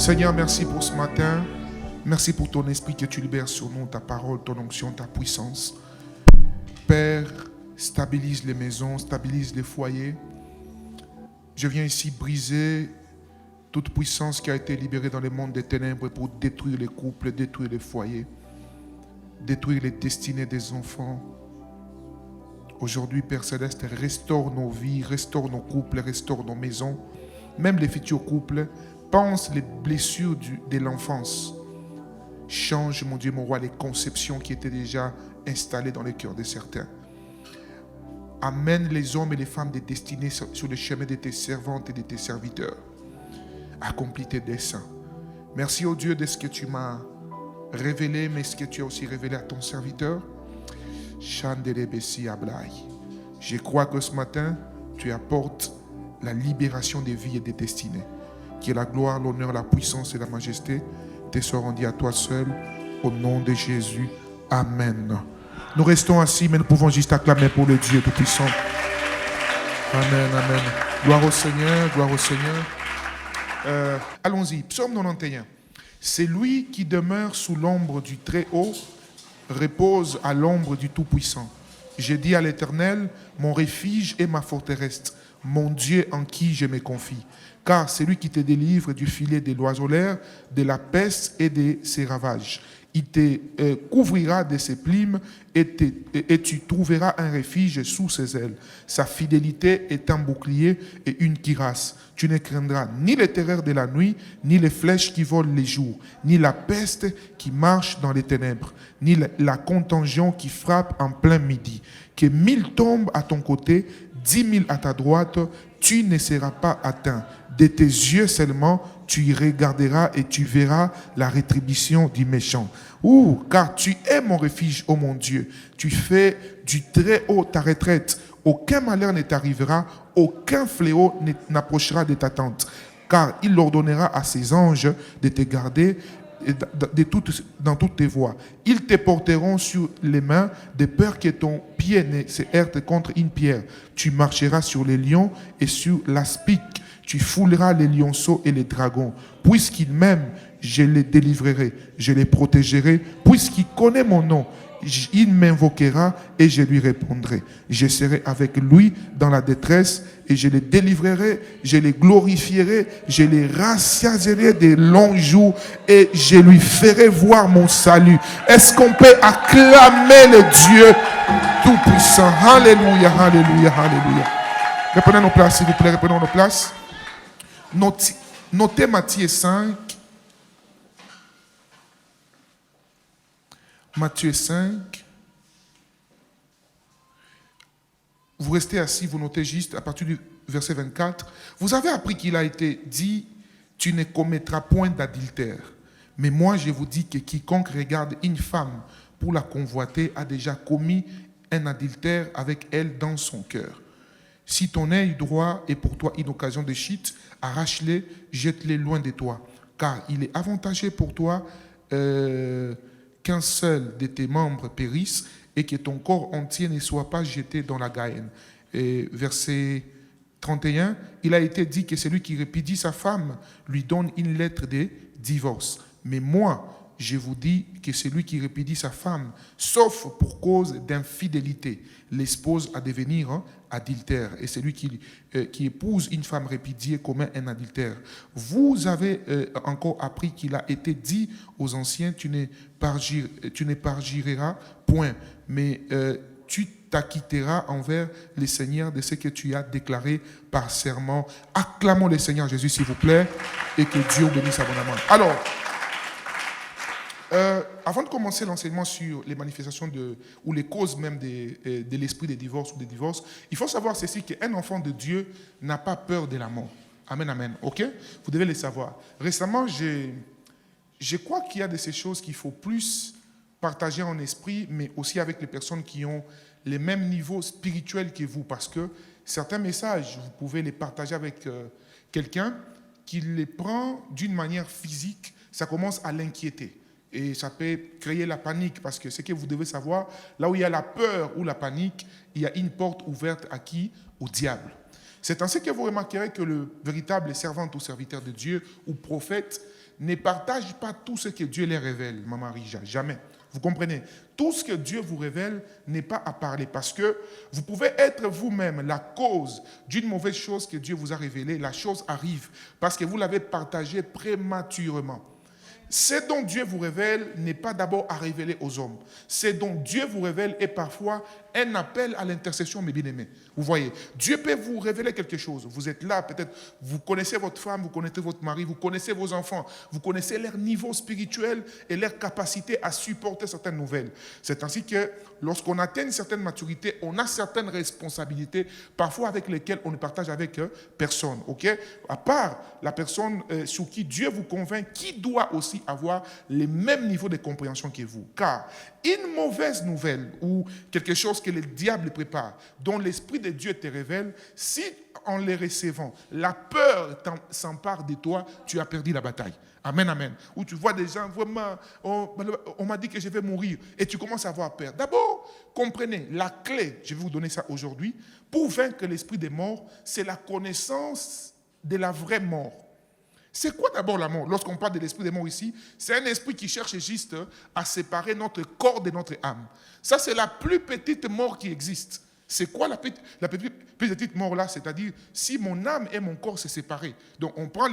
Seigneur, merci pour ce matin. Merci pour ton esprit que tu libères sur nous, ta parole, ton onction, ta puissance. Père, stabilise les maisons, stabilise les foyers. Je viens ici briser toute puissance qui a été libérée dans le monde des ténèbres pour détruire les couples, détruire les foyers, détruire les destinées des enfants. Aujourd'hui, Père Céleste, restaure nos vies, restaure nos couples, restaure nos maisons, même les futurs couples. Pense les blessures de l'enfance. Change, mon Dieu, mon roi, les conceptions qui étaient déjà installées dans les cœurs de certains. Amène les hommes et les femmes des destinées sur le chemin de tes servantes et de tes serviteurs. Accomplis tes desseins. Merci, oh Dieu, de ce que tu m'as révélé, mais ce que tu as aussi révélé à ton serviteur. Je crois que ce matin, tu apportes la libération des vies et des destinées. Que la gloire, l'honneur, la puissance et la majesté te soient rendues à toi seul, au nom de Jésus. Amen. Nous restons assis, mais nous pouvons juste acclamer pour le Dieu Tout-Puissant. Amen, amen. Gloire au Seigneur, gloire au Seigneur. Allons-y, Psaume 91. C'est lui qui demeure sous l'ombre du Très-Haut, repose à l'ombre du Tout-Puissant. J'ai dit à l'Éternel, mon refuge et ma forteresse, mon Dieu en qui je me confie. Car c'est lui qui te délivre du filet des oiseleurs, de la peste et de ses ravages. Il te couvrira de ses plumes et tu trouveras un refuge sous ses ailes. Sa fidélité est un bouclier et une cuirasse. Tu ne craindras ni les terreurs de la nuit, ni les flèches qui volent les jours, ni la peste qui marche dans les ténèbres, ni la contagion qui frappe en plein midi. Que 1000 tombent à ton côté, 10 000 à ta droite, tu ne seras pas atteint. De tes yeux seulement, tu y regarderas et tu verras la rétribution du méchant. Car tu es mon refuge, ô mon Dieu. Tu fais du très haut ta retraite. Aucun malheur ne t'arrivera, aucun fléau n'approchera de ta tente. Car il ordonnera à ses anges de te garder dans toutes tes voies. Ils te porteront sur les mains de peur que ton pied ne se heurte contre une pierre. Tu marcheras sur les lions et sur l'aspic. Tu fouleras les lionceaux et les dragons. Puisqu'il m'aime, je les délivrerai, je les protégerai. Puisqu'il connaît mon nom, il m'invoquera et je lui répondrai. Je serai avec lui dans la détresse et je les délivrerai, je les glorifierai, je les rassasierai de longs jours et je lui ferai voir mon salut. Est-ce qu'on peut acclamer le Dieu Tout-Puissant? Alléluia, alléluia, alléluia. Reprenons nos places, s'il vous plaît, reprenons nos places. Notez Matthieu 5. Matthieu 5. Vous restez assis, vous notez juste à partir du verset 24. Vous avez appris qu'il a été dit, tu ne commettras point d'adultère. Mais moi, je vous dis que quiconque regarde une femme pour la convoiter a déjà commis un adultère avec elle dans son cœur. Si ton œil droit est pour toi une occasion de chute, arrache-le, jette-le loin de toi. Car il est avantageux pour toi qu'un seul de tes membres périsse et que ton corps entier ne soit pas jeté dans la Gaëne. Et verset 31, il a été dit que celui qui répudie sa femme lui donne une lettre de divorce. Mais moi, je vous dis que celui qui répudie sa femme, sauf pour cause d'infidélité, l'expose à devenir adultère. Et celui qui épouse une femme répudiée commet un adultère. Vous avez encore appris qu'il a été dit aux anciens, tu ne parjureras point, mais tu t'acquitteras envers les seigneurs de ce que tu as déclaré par serment. Acclamons le Seigneur Jésus, s'il vous plaît, et que Dieu bénisse abondamment. Alors, avant de commencer l'enseignement sur les manifestations ou les causes même de l'esprit des divorces ou des divorces, il faut savoir ceci, qu'un enfant de Dieu n'a pas peur de la mort. Amen, amen. Ok? Vous devez le savoir. Récemment, je crois qu'il y a de ces choses qu'il faut plus partager en esprit, mais aussi avec les personnes qui ont les mêmes niveaux spirituels que vous, parce que certains messages, vous pouvez les partager avec quelqu'un qui les prend d'une manière physique, ça commence à l'inquiéter. Et ça peut créer la panique, parce que ce que vous devez savoir, là où il y a la peur ou la panique, il y a une porte ouverte à qui? Au diable. C'est ainsi que vous remarquerez que le véritable servant ou serviteur de Dieu ou prophète ne partagent pas tout ce que Dieu les révèle, Maman Rija, jamais. Vous comprenez? Tout ce que Dieu vous révèle n'est pas à parler parce que vous pouvez être vous-même la cause d'une mauvaise chose que Dieu vous a révélée. La chose arrive parce que vous l'avez partagée prématurément. Ce dont Dieu vous révèle n'est pas d'abord à révéler aux hommes. Ce dont Dieu vous révèle est parfois un appel à l'intercession, mes bien-aimés. Vous voyez, Dieu peut vous révéler quelque chose. Vous êtes là, peut-être, vous connaissez votre femme, vous connaissez votre mari, vous connaissez vos enfants, vous connaissez leur niveau spirituel et leur capacité à supporter certaines nouvelles. C'est ainsi que lorsqu'on atteint une certaine maturité, on a certaines responsabilités, parfois avec lesquelles on ne partage avec personne. Okay? À part la personne sur qui Dieu vous convainc, qui doit aussi avoir les mêmes niveaux de compréhension que vous. Car une mauvaise nouvelle ou quelque chose que le diable prépare, dont l'Esprit de Dieu te révèle, si en les recevant, la peur s'empare de toi, tu as perdu la bataille. Amen, amen. Où tu vois des gens, vraiment, on m'a dit que je vais mourir, et tu commences à avoir peur. D'abord, comprenez, la clé, je vais vous donner ça aujourd'hui, pour vaincre l'esprit des morts, c'est la connaissance de la vraie mort. C'est quoi d'abord la mort? Lorsqu'on parle de l'esprit des morts ici, c'est un esprit qui cherche juste à séparer notre corps de notre âme. Ça, c'est la plus petite mort qui existe. C'est quoi la petite mort là? C'est-à-dire, si mon âme et mon corps se séparés. Donc, on prend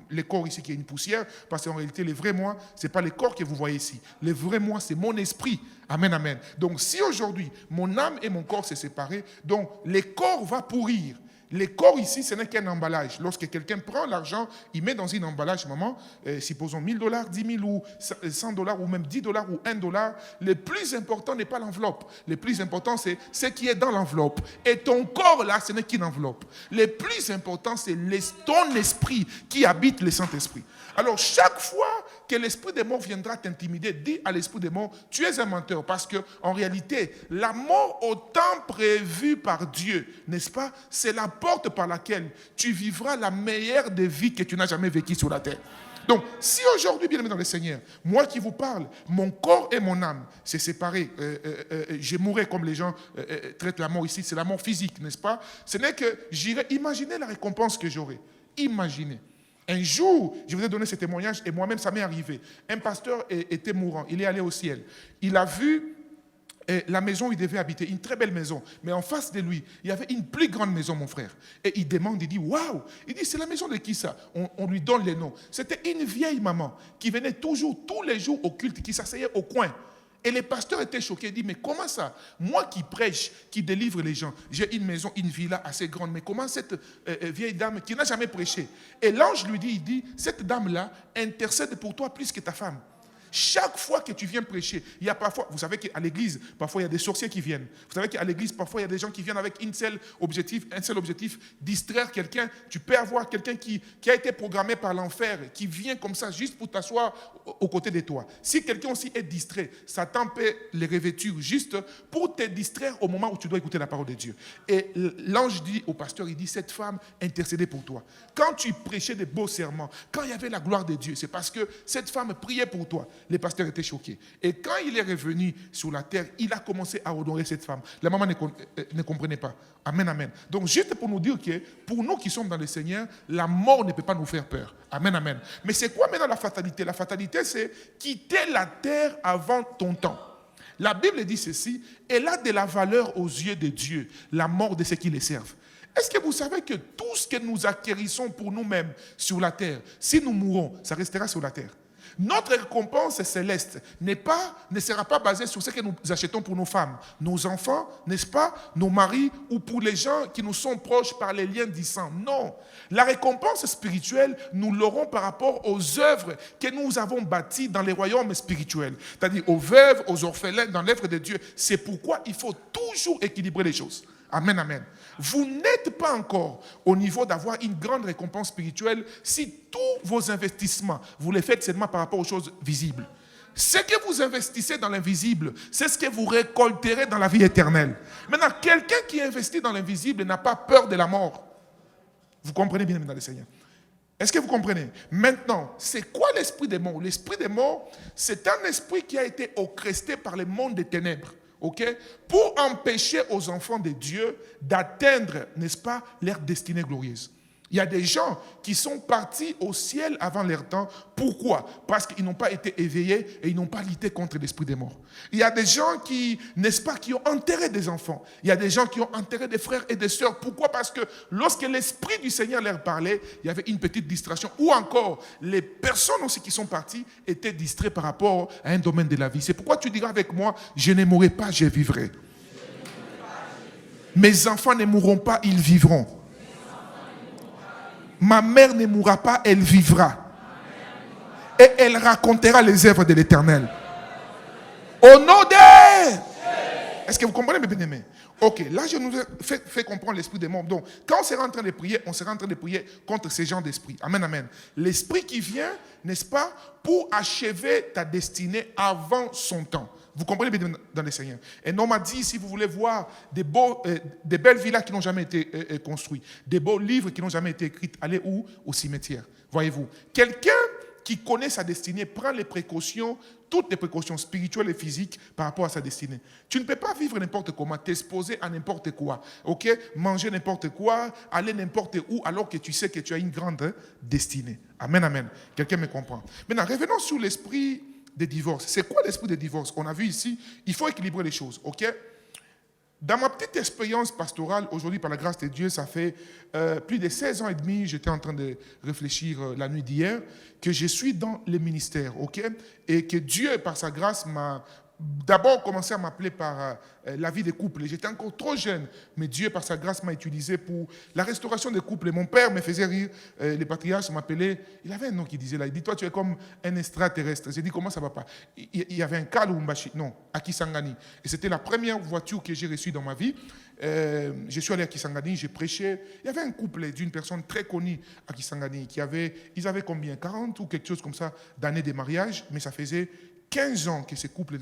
les corps ici qui est une poussière, parce qu'en réalité, les vrais moi, ce n'est pas les corps que vous voyez ici. Les vrais moi, c'est mon esprit. Amen, amen. Donc, si aujourd'hui, mon âme et mon corps se séparés, donc, le corps va pourrir. Les corps ici, ce n'est qu'un emballage. Lorsque quelqu'un prend l'argent, il met dans un emballage, maman, supposons $1000, 10 000 ou $100 ou même $10 ou $1, le plus important n'est pas l'enveloppe. Le plus important, c'est ce qui est dans l'enveloppe. Et ton corps, là, ce n'est qu'une enveloppe. Le plus important, c'est ton esprit qui habite le Saint-Esprit. Alors, chaque fois que l'esprit des morts viendra t'intimider, dis à l'esprit des morts, tu es un menteur. Parce qu'en réalité, la mort au temps prévu par Dieu, n'est-ce pas, c'est la porte par laquelle tu vivras la meilleure des vies que tu n'as jamais vécues sur la terre. Donc, si aujourd'hui, bien aimé dans le Seigneur, moi qui vous parle, mon corps et mon âme, c'est séparé. Je mourrai comme les gens traitent la mort ici, c'est la mort physique, n'est-ce pas? Ce n'est que j'irai imaginer la récompense que j'aurai. Imaginez. Un jour, je vous ai donné ce témoignage et moi-même, ça m'est arrivé. Un pasteur était mourant, il est allé au ciel. Il a vu la maison où il devait habiter, une très belle maison. Mais en face de lui, il y avait une plus grande maison, mon frère. Et il demande, il dit, waouh! Il dit, c'est la maison de qui ça? On lui donne les noms. C'était une vieille maman qui venait toujours, tous les jours au culte, qui s'asseyait au coin. Et les pasteurs étaient choqués, ils disent, mais comment ça? Moi qui prêche, qui délivre les gens, j'ai une maison, une villa assez grande, mais comment cette vieille dame qui n'a jamais prêché? Et l'ange lui dit, il dit, cette dame-là intercède pour toi plus que ta femme. Chaque fois que tu viens prêcher, il y a parfois, vous savez qu'à l'église, parfois il y a des sorciers qui viennent. Vous savez qu'à l'église, parfois il y a des gens qui viennent avec un seul objectif, distraire quelqu'un. Tu peux avoir quelqu'un qui a été programmé par l'enfer, qui vient comme ça juste pour t'asseoir aux côtés de toi. Si quelqu'un aussi est distrait, Satan peut les revêtir juste pour te distraire au moment où tu dois écouter la parole de Dieu. Et l'ange dit au pasteur, il dit, cette femme intercédait pour toi. Quand tu prêchais des beaux serments, quand il y avait la gloire de Dieu, c'est parce que cette femme priait pour toi. Les pasteurs étaient choqués. Et quand il est revenu sur la terre, il a commencé à honorer cette femme. La maman ne comprenait pas. Amen, amen. Donc, juste pour nous dire que pour nous qui sommes dans le Seigneur, la mort ne peut pas nous faire peur. Amen, amen. Mais c'est quoi maintenant la fatalité? La fatalité, c'est quitter la terre avant ton temps. La Bible dit ceci, elle a de la valeur aux yeux de Dieu, la mort de ceux qui les servent. Est-ce que vous savez que tout ce que nous acquérissons pour nous-mêmes sur la terre, si nous mourons, ça restera sur la terre? Notre récompense céleste ne sera pas basée sur ce que nous achetons pour nos femmes, nos enfants, n'est-ce pas, nos maris ou pour les gens qui nous sont proches par les liens du sang. Non, la récompense spirituelle, nous l'aurons par rapport aux œuvres que nous avons bâties dans les royaumes spirituels, c'est-à-dire aux veuves, aux orphelins, dans l'œuvre de Dieu. C'est pourquoi il faut toujours équilibrer les choses. Amen, amen. Vous n'êtes pas encore au niveau d'avoir une grande récompense spirituelle si tous vos investissements, vous les faites seulement par rapport aux choses visibles. Ce que vous investissez dans l'invisible, c'est ce que vous récolterez dans la vie éternelle. Maintenant, quelqu'un qui investit dans l'invisible n'a pas peur de la mort. Vous comprenez bien dans le Seigneur? Est-ce que vous comprenez? Maintenant, c'est quoi l'esprit des morts? L'esprit des morts, c'est un esprit qui a été occresté par le monde des ténèbres. Okay? Pour empêcher aux enfants de Dieu d'atteindre, n'est-ce pas, leur destinée glorieuse. Il y a des gens qui sont partis au ciel avant leur temps. Pourquoi? Parce qu'ils n'ont pas été éveillés et ils n'ont pas lutté contre l'esprit des morts. Il y a des gens qui, n'est-ce pas, qui ont enterré des enfants. Il y a des gens qui ont enterré des frères et des sœurs. Pourquoi? Parce que lorsque l'esprit du Seigneur leur parlait, il y avait une petite distraction. Ou encore, les personnes aussi qui sont parties étaient distraites par rapport à un domaine de la vie. C'est pourquoi tu diras avec moi, je ne mourrai pas, je vivrai. Mes enfants ne mourront pas, ils vivront. Ma mère ne mourra pas, elle vivra. Et elle racontera les œuvres de l'Éternel. Au nom de... Est-ce que vous comprenez, mes bien-aimés? Ok, là je nous ai fait comprendre l'esprit des morts. Donc, quand on sera en train de prier, on sera en train de prier contre ces gens d'esprit. Amen, amen. L'esprit qui vient, n'est-ce pas, pour achever ta destinée avant son temps. Vous comprenez bien dans les Seigneurs. Et on m'a dit, si vous voulez voir des belles villas qui n'ont jamais été construites, des beaux livres qui n'ont jamais été écrits, allez où? Au cimetière. Voyez-vous. Quelqu'un qui connaît sa destinée prend les précautions, toutes les précautions spirituelles et physiques par rapport à sa destinée. Tu ne peux pas vivre n'importe comment, t'exposer à n'importe quoi, ok? Manger n'importe quoi, aller n'importe où, alors que tu sais que tu as une grande destinée. Amen, amen. Quelqu'un me comprend. Maintenant, revenons sur l'esprit des divorces. C'est quoi l'esprit des divorces? On a vu ici, il faut équilibrer les choses, ok? Dans ma petite expérience pastorale, aujourd'hui, par la grâce de Dieu, ça fait plus de 16 ans et demi, j'étais en train de réfléchir la nuit d'hier, que je suis dans le ministère, ok? Et que Dieu, par sa grâce, m'a d'abord commencé à m'appeler par la vie des couples. J'étais encore trop jeune, mais Dieu, par sa grâce, m'a utilisé pour la restauration des couples. Et mon père me faisait rire, les patriarches m'appelaient, il avait un nom qui disait là, il dit, toi tu es comme un extraterrestre. J'ai dit, comment ça va pas? Il y avait un cas non, à Kisangani. Et c'était la première voiture que j'ai reçue dans ma vie. Je suis allé à Kisangani, j'ai prêché. Il y avait un couple d'une personne très connue à Kisangani, ils avaient combien? 40 ou quelque chose comme ça d'années de mariage, mais ça faisait 15 ans que ces couples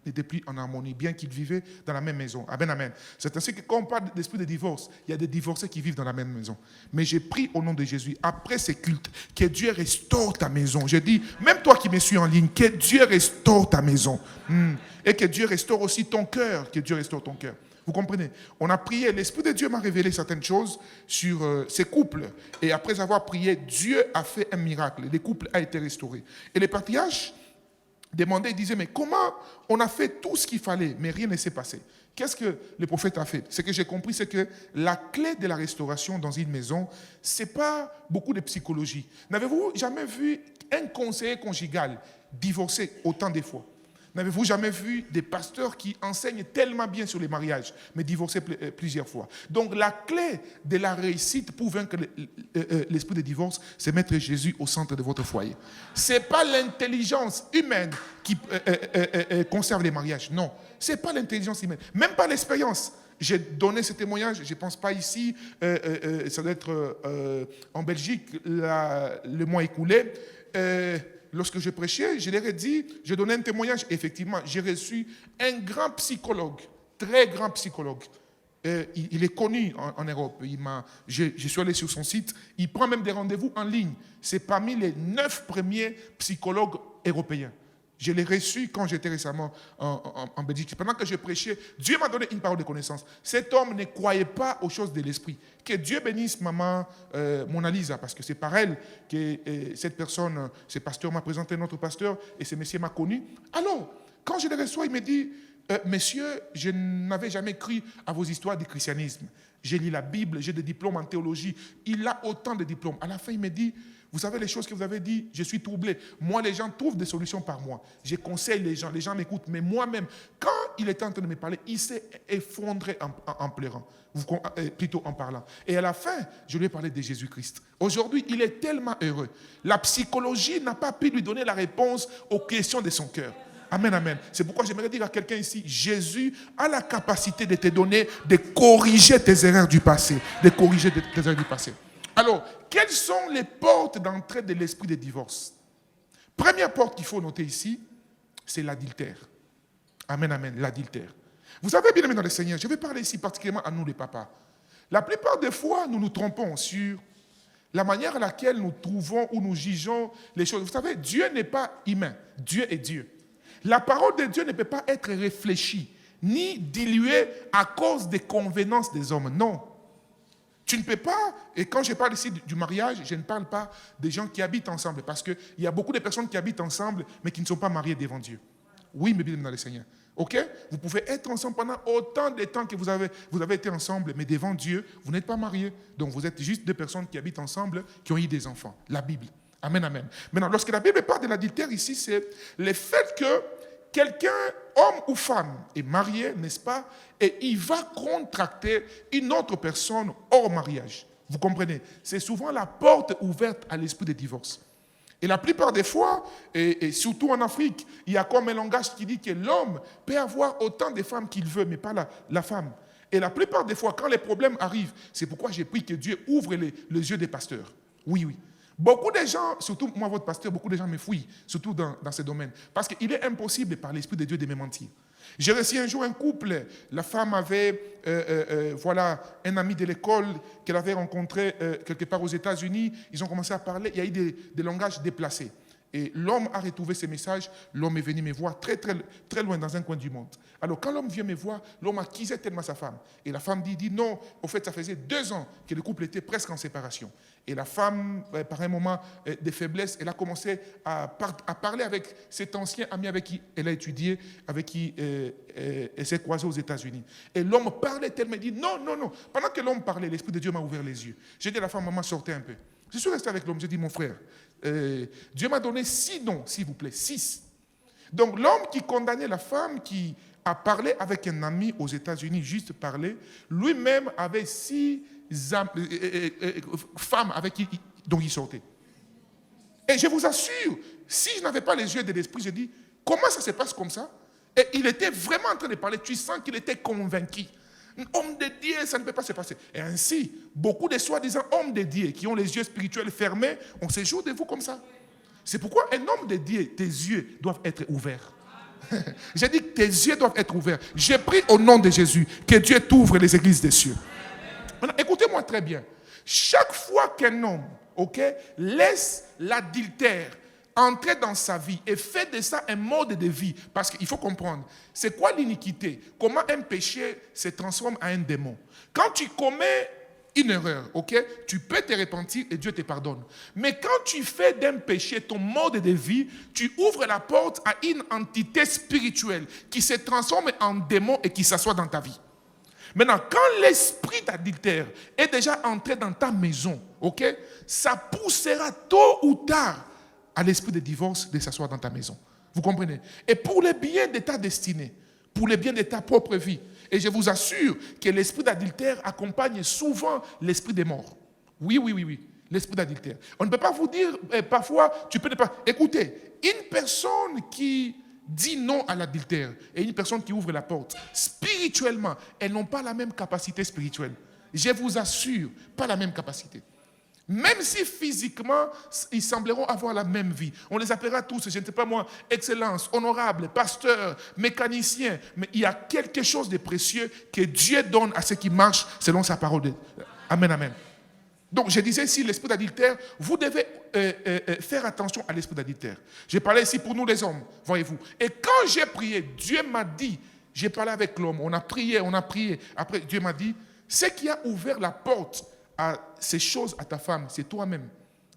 n'étaient plus en harmonie, bien qu'ils vivaient dans la même maison. Amen, amen. C'est ainsi que quand on parle d'esprit de divorce, il y a des divorcés qui vivent dans la même maison. Mais j'ai pris au nom de Jésus, après ces cultes, que Dieu restaure ta maison. J'ai dit, même toi qui me suis en ligne, que Dieu restaure ta maison. Et que Dieu restaure aussi ton cœur, que Dieu restaure ton cœur. Vous comprenez? On a prié, l'Esprit de Dieu m'a révélé certaines choses sur ces couples. Et après avoir prié, Dieu a fait un miracle. Les couples ont été restaurés. Et les patriarches demandait, il disait, mais comment on a fait tout ce qu'il fallait, mais rien ne s'est passé? Qu'est-ce que le prophète a fait? Ce que j'ai compris, c'est que la clé de la restauration dans une maison, ce n'est pas beaucoup de psychologie. N'avez-vous jamais vu un conseiller conjugal divorcer autant de fois? N'avez-vous jamais vu des pasteurs qui enseignent tellement bien sur les mariages, mais divorcés plusieurs fois? Donc la clé de la réussite pour vaincre l'esprit de divorce, c'est mettre Jésus au centre de votre foyer. Ce n'est pas l'intelligence humaine qui conserve les mariages, non. Ce n'est pas l'intelligence humaine, même pas l'expérience. J'ai donné ce témoignage, je ne pense pas ici, ça doit être en Belgique, le mois écoulé. Lorsque je prêchais, je leur ai dit, je donnais un témoignage. Effectivement, j'ai reçu un grand psychologue, très grand psychologue. Il est connu en Europe. Je suis allé sur son site. Il prend même des rendez-vous en ligne. C'est parmi les 9 premiers psychologues européens. Je l'ai reçu quand j'étais récemment en Belgique. Pendant que je prêchais, Dieu m'a donné une parole de connaissance. Cet homme ne croyait pas aux choses de l'esprit. Que Dieu bénisse maman Mona Lisa, parce que c'est par elle que cette personne, ce pasteur m'a présenté notre pasteur, et ce monsieur m'a connu. Alors, quand je le reçois, il me dit, monsieur, je n'avais jamais cru à vos histoires du christianisme. J'ai lu la Bible, j'ai des diplômes en théologie. Il a autant de diplômes. À la fin, il me dit, vous savez les choses que vous avez dit, je suis troublé. Moi, les gens trouvent des solutions par moi. Je conseille les gens m'écoutent. Mais moi-même, quand il était en train de me parler, il s'est effondré en pleurant, plutôt en parlant. Et à la fin, je lui ai parlé de Jésus-Christ. Aujourd'hui, il est tellement heureux. La psychologie n'a pas pu lui donner la réponse aux questions de son cœur. Amen, amen. C'est pourquoi j'aimerais dire à quelqu'un ici, Jésus a la capacité de te donner, de corriger tes erreurs du passé. De corriger tes erreurs du passé. Alors, quelles sont les portes d'entrée de l'esprit de divorce? Première porte qu'il faut noter ici, c'est l'adultère. Amen, amen, l'adultère. Vous savez, bien aimé dans le Seigneur, je vais parler ici particulièrement à nous les papas. La plupart des fois, nous nous trompons sur la manière à laquelle nous trouvons ou nous jugeons les choses. Vous savez, Dieu n'est pas humain, Dieu est Dieu. La parole de Dieu ne peut pas être réfléchie, ni diluée à cause des convenances des hommes, non. Tu ne peux pas, et quand je parle ici du mariage, je ne parle pas des gens qui habitent ensemble, parce qu'il y a beaucoup de personnes qui habitent ensemble, mais qui ne sont pas mariées devant Dieu. Oui, mes bien dans le Seigneur. Ok? Vous pouvez être ensemble pendant autant de temps que vous avez été ensemble, mais devant Dieu, vous n'êtes pas mariés. Donc vous êtes juste deux personnes qui habitent ensemble, qui ont eu des enfants. La Bible. Amen, amen. Maintenant, lorsque la Bible parle de l'adultère ici, c'est le fait que quelqu'un, homme ou femme, est marié, n'est-ce pas? Et il va contracter une autre personne hors mariage. Vous comprenez? C'est souvent la porte ouverte à l'esprit de divorce. Et la plupart des fois, et surtout en Afrique, il y a comme un langage qui dit que l'homme peut avoir autant de femmes qu'il veut, mais pas la femme. Et la plupart des fois, quand les problèmes arrivent, c'est pourquoi j'ai pris que Dieu ouvre les yeux des pasteurs. Oui, oui. Beaucoup de gens, surtout moi, votre pasteur, beaucoup de gens me fouillent, surtout dans ce domaine. Parce qu'il est impossible par l'Esprit de Dieu de me mentir. J'ai reçu un jour un couple, la femme avait un ami de l'école qu'elle avait rencontré quelque part aux États-Unis. Ils ont commencé à parler, il y a eu des langages déplacés. Et l'homme a retrouvé ses messages, l'homme est venu me voir très, très, très loin dans un coin du monde. Alors quand l'homme vient me voir, l'homme accusait tellement sa femme. Et la femme dit non, au fait ça faisait 2 ans que le couple était presque en séparation. Et la femme, par un moment de faiblesse, elle a commencé à parler avec cet ancien ami avec qui elle a étudié, avec qui elle s'est croisée aux États-Unis. Et l'homme parlait tellement, il dit non, non, non. Pendant que l'homme parlait, l'Esprit de Dieu m'a ouvert les yeux. J'ai dit à la femme, maman, sortez un peu. Je suis resté avec l'homme, j'ai dit, mon frère, Dieu m'a donné 6 noms, s'il vous plaît, 6. Donc l'homme qui condamnait la femme, qui a parlé avec un ami aux États-Unis, juste parler, lui-même avait 6 femmes avec qui dont il sortait. Et je vous assure, si je n'avais pas les yeux de l'esprit, je dis, comment ça se passe comme ça? Et il était vraiment en train de parler, tu sens qu'il était convaincu. Un homme de Dieu, ça ne peut pas se passer. Et ainsi, beaucoup de soi-disant hommes de Dieu qui ont les yeux spirituels fermés, on se joue de vous comme ça. C'est pourquoi un homme de Dieu, tes yeux doivent être ouverts. J'ai dit que tes yeux doivent être ouverts. J'ai pris au nom de Jésus que Dieu t'ouvre les églises des cieux. Maintenant, écoutez-moi très bien. Chaque fois qu'un homme, laisse l'adultère entrer dans sa vie et fait de ça un mode de vie, parce qu'il faut comprendre, c'est quoi l'iniquité? Comment un péché se transforme en un démon? Quand tu commets une erreur, tu peux te repentir et Dieu te pardonne. Mais quand tu fais d'un péché ton mode de vie, tu ouvres la porte à une entité spirituelle qui se transforme en démon et qui s'assoit dans ta vie. Maintenant, quand l'esprit d'adultère est déjà entré dans ta maison, ça poussera tôt ou tard à l'esprit de divorce de s'asseoir dans ta maison. Vous comprenez? Et pour le bien de ta destinée, pour le bien de ta propre vie, et je vous assure que l'esprit d'adultère accompagne souvent l'esprit des morts. Oui, oui, oui, oui, l'esprit d'adultère. On ne peut pas vous dire, parfois, tu peux ne pas... Écoutez, une personne qui dit non à l'adultère et une personne qui ouvre la porte, spirituellement, elles n'ont pas la même capacité spirituelle. Je vous assure, pas la même capacité. Même si physiquement, ils sembleront avoir la même vie. On les appellera tous, je ne sais pas moi, excellence, honorable, pasteur, mécanicien. Mais il y a quelque chose de précieux que Dieu donne à ceux qui marchent selon sa parole. Amen, amen. Donc je disais ici, l'esprit d'adultère, vous devez faire attention à l'esprit d'adultère. Je parlais ici pour nous les hommes, voyez-vous. Et quand j'ai prié, Dieu m'a dit, j'ai parlé avec l'homme, on a prié. Après, Dieu m'a dit, ce qui a ouvert la porte à ces choses à ta femme, c'est toi-même.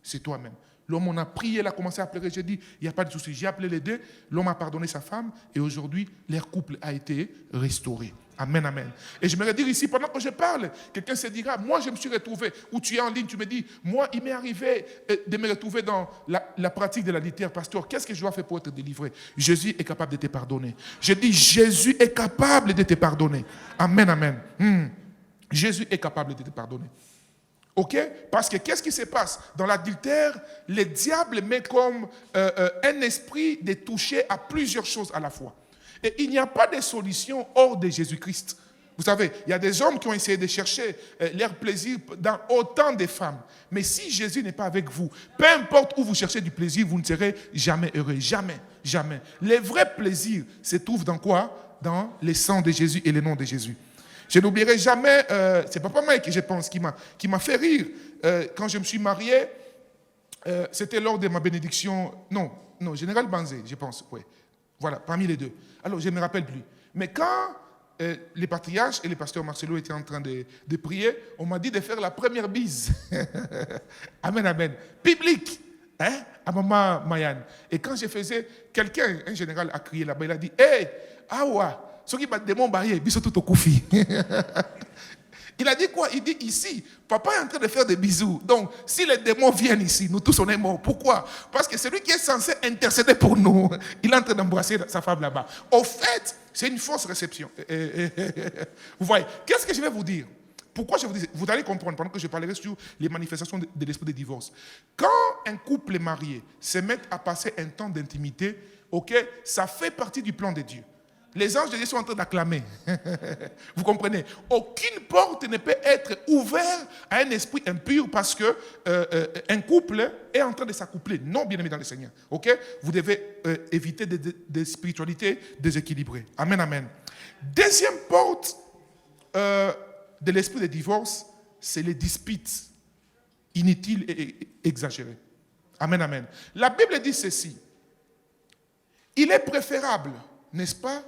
C'est toi-même. L'homme, on a prié, il a commencé à pleurer. J'ai dit, il n'y a pas de souci. J'ai appelé les deux. L'homme a pardonné sa femme. Et aujourd'hui, leur couple a été restauré. Amen, amen. Et je me dire ici, pendant que je parle, quelqu'un se dira, moi, je me suis retrouvé. Ou tu es en ligne, tu me dis, moi, il m'est arrivé de me retrouver dans la pratique de l'adultère. Pasteur, qu'est-ce que je dois faire pour être délivré? Jésus est capable de te pardonner. Je dis, Jésus est capable de te pardonner. Amen, amen. Jésus est capable de te pardonner. Parce que qu'est-ce qui se passe? Dans l'adultère, le diable met comme un esprit de toucher à plusieurs choses à la fois. Et il n'y a pas de solution hors de Jésus-Christ. Vous savez, il y a des hommes qui ont essayé de chercher leur plaisir dans autant de femmes. Mais si Jésus n'est pas avec vous, peu importe où vous cherchez du plaisir, vous ne serez jamais heureux. Jamais, jamais. Le vrai plaisir se trouve dans quoi? Dans le sang de Jésus et le nom de Jésus. Je n'oublierai jamais, c'est Papa Mike, je pense, qui m'a fait rire. Quand je me suis marié, c'était lors de ma bénédiction, non, Général Banzé, je pense, oui. Voilà, parmi les deux. Alors, je ne me rappelle plus. Mais quand les patriarches et les pasteurs Marcelo étaient en train de prier, on m'a dit de faire la première bise. Amen, amen. Public. Hein, à maman Mayan. Et quand je faisais, quelqu'un, un général a crié là-bas, il a dit, hey, awa, ce qui m'a démon barrière, bisous tout au koufi. Il a dit quoi? Il dit ici, papa est en train de faire des bisous. Donc, si les démons viennent ici, nous tous on est morts. Pourquoi? Parce que celui qui est censé intercéder pour nous, il est en train d'embrasser sa femme là-bas. Au fait, c'est une fausse réception. Vous voyez, qu'est-ce que je vais vous dire? Pourquoi je vous dis? Vous allez comprendre pendant que je parlerai sur les manifestations de l'esprit de divorce. Quand un couple est marié se met à passer un temps d'intimité, ok, ça fait partie du plan de Dieu. Les anges de Dieu sont en train d'acclamer. Vous comprenez? Aucune porte ne peut être ouverte à un esprit impur parce que un couple est en train de s'accoupler. Non, bien aimé dans le Seigneur. Ok? Vous devez éviter des spiritualités déséquilibrées. Amen, amen. Deuxième porte de l'esprit de divorce, c'est les disputes inutiles et exagérées. Amen, amen. La Bible dit ceci. Il est préférable, n'est-ce pas,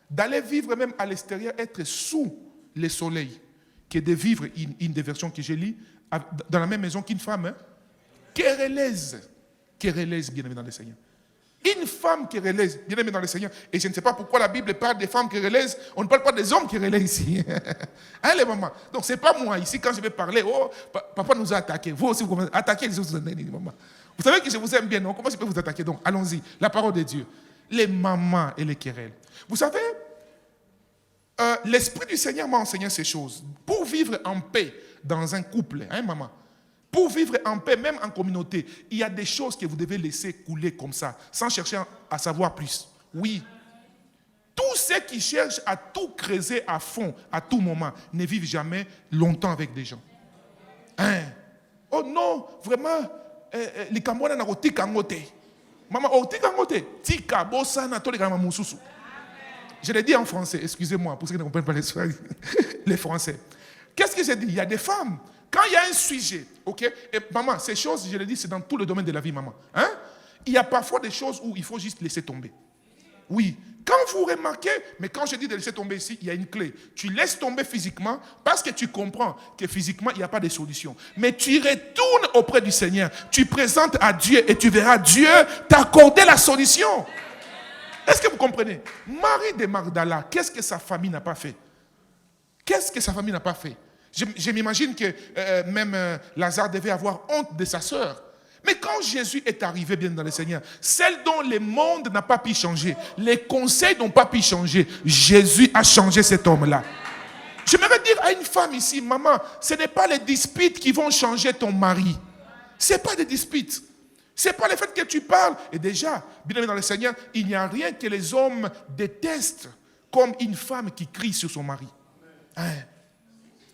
d'aller vivre même à l'extérieur, être sous le soleil, que de vivre, une des versions que j'ai lues, dans la même maison qu'une femme, hein, querelleuse, bien aimé dans le Seigneur. Une femme querelleuse, bien aimé dans le Seigneur. Et je ne sais pas pourquoi la Bible parle des femmes querelleuses, on ne parle pas des hommes querelleux ici. Hein, les mamans? Donc, ce n'est pas moi ici, quand je vais parler, oh, papa nous a attaqués. Vous aussi, vous commencez à attaquer les autres mamans. Vous savez que je vous aime bien, non? Comment je peux vous attaquer? Donc, allons-y, la parole de Dieu. Les mamans et les querelles. Vous savez, l'Esprit du Seigneur m'a enseigné ces choses. Pour vivre en paix dans un couple, hein, maman, pour vivre en paix, même en communauté, il y a des choses que vous devez laisser couler comme ça, sans chercher à savoir plus. Oui. Tous ceux qui cherchent à tout creuser à fond, à tout moment, ne vivent jamais longtemps avec des gens. Hein? Oh non, vraiment, les Camerounais n'ont pas de maman, tika bossa na to les mususu. Je l'ai dit en français, excusez-moi, pour ceux qui ne comprennent pas les Français. Qu'est-ce que j'ai dit? Il y a des femmes, quand il y a un sujet, ok, et maman, ces choses, je l'ai dit, c'est dans tout le domaine de la vie, maman. Hein? Il y a parfois des choses où il faut juste laisser tomber. Oui. Quand vous remarquez, mais quand je dis de laisser tomber ici, il y a une clé. Tu laisses tomber physiquement parce que tu comprends que physiquement, il n'y a pas de solution. Mais tu retournes auprès du Seigneur. Tu présentes à Dieu et tu verras Dieu t'accorder la solution. Est-ce que vous comprenez? Marie de Magdala, qu'est-ce que sa famille n'a pas fait? Qu'est-ce que sa famille n'a pas fait? Je m'imagine que même Lazare devait avoir honte de sa sœur. Mais quand Jésus est arrivé bien dans le Seigneur, celle dont le monde n'a pas pu changer, les conseils n'ont pas pu changer, Jésus a changé cet homme-là. J'aimerais dire à une femme ici, maman, ce n'est pas les disputes qui vont changer ton mari. Ce n'est pas des disputes. Ce n'est pas le fait que tu parles. Et déjà, bien aimé dans le Seigneur, il n'y a rien que les hommes détestent comme une femme qui crie sur son mari. Hein?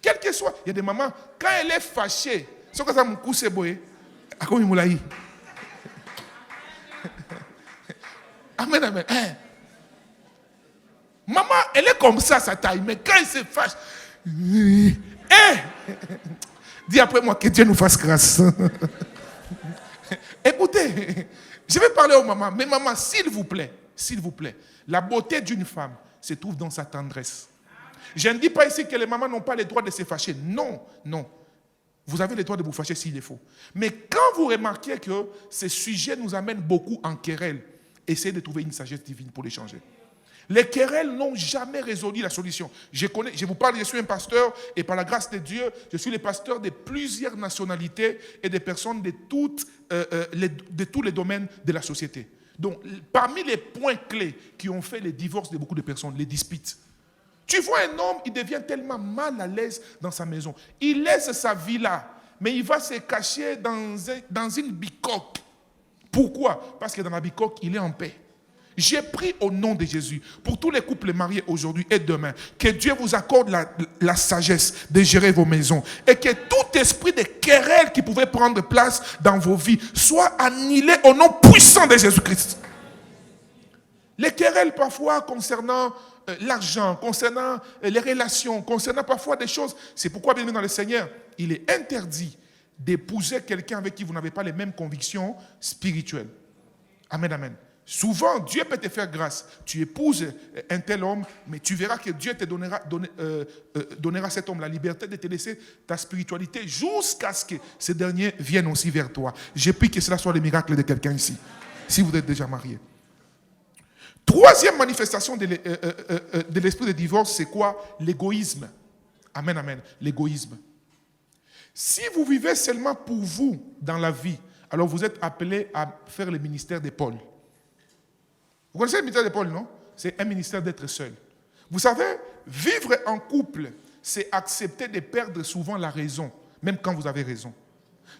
Quel que soit, il y a des mamans, quand elle est fâchée, c'est comme ça, mon coup c'est beau. Amen, amen. Hein? Maman, elle est comme ça, sa taille, mais quand elle se fâche, dis après moi que Dieu nous fasse grâce. Écoutez, je vais parler aux mamans, mais maman, s'il vous plaît, la beauté d'une femme se trouve dans sa tendresse. Je ne dis pas ici que les mamans n'ont pas le droit de se fâcher. Non, non. Vous avez le droit de vous fâcher s'il est faux. Mais quand vous remarquez que ces sujets nous amènent beaucoup en querelle, essayez de trouver une sagesse divine pour les changer. Les querelles n'ont jamais résolu la solution. Je vous parle, je suis un pasteur et par la grâce de Dieu, je suis le pasteur de plusieurs nationalités et de personnes de tous les domaines de la société. Donc, parmi les points clés qui ont fait les divorces de beaucoup de personnes, les disputes. Tu vois un homme, il devient tellement mal à l'aise dans sa maison. Il laisse sa villa, mais il va se cacher dans une bicoque. Pourquoi? Parce que dans la bicoque, il est en paix. J'ai pris au nom de Jésus, pour tous les couples mariés aujourd'hui et demain, que Dieu vous accorde la sagesse de gérer vos maisons et que tout esprit de querelle qui pouvait prendre place dans vos vies soit annihilé au nom puissant de Jésus-Christ. Les querelles parfois concernant l'argent, concernant les relations, concernant parfois des choses. C'est pourquoi, bien dans le Seigneur, il est interdit d'épouser quelqu'un avec qui vous n'avez pas les mêmes convictions spirituelles. Amen, amen. Souvent, Dieu peut te faire grâce. Tu épouses un tel homme, mais tu verras que Dieu te donnera cet homme la liberté de te laisser ta spiritualité jusqu'à ce que ce dernier vienne aussi vers toi. J'ai pris que cela soit le miracle de quelqu'un ici, si vous êtes déjà marié. Troisième manifestation de l'esprit de divorce, c'est quoi? L'égoïsme. Amen, amen. L'égoïsme. Si vous vivez seulement pour vous dans la vie, alors vous êtes appelé à faire le ministère de Paul. Vous connaissez le ministère de Paul, non? C'est un ministère d'être seul. Vous savez, vivre en couple, c'est accepter de perdre souvent la raison, même quand vous avez raison.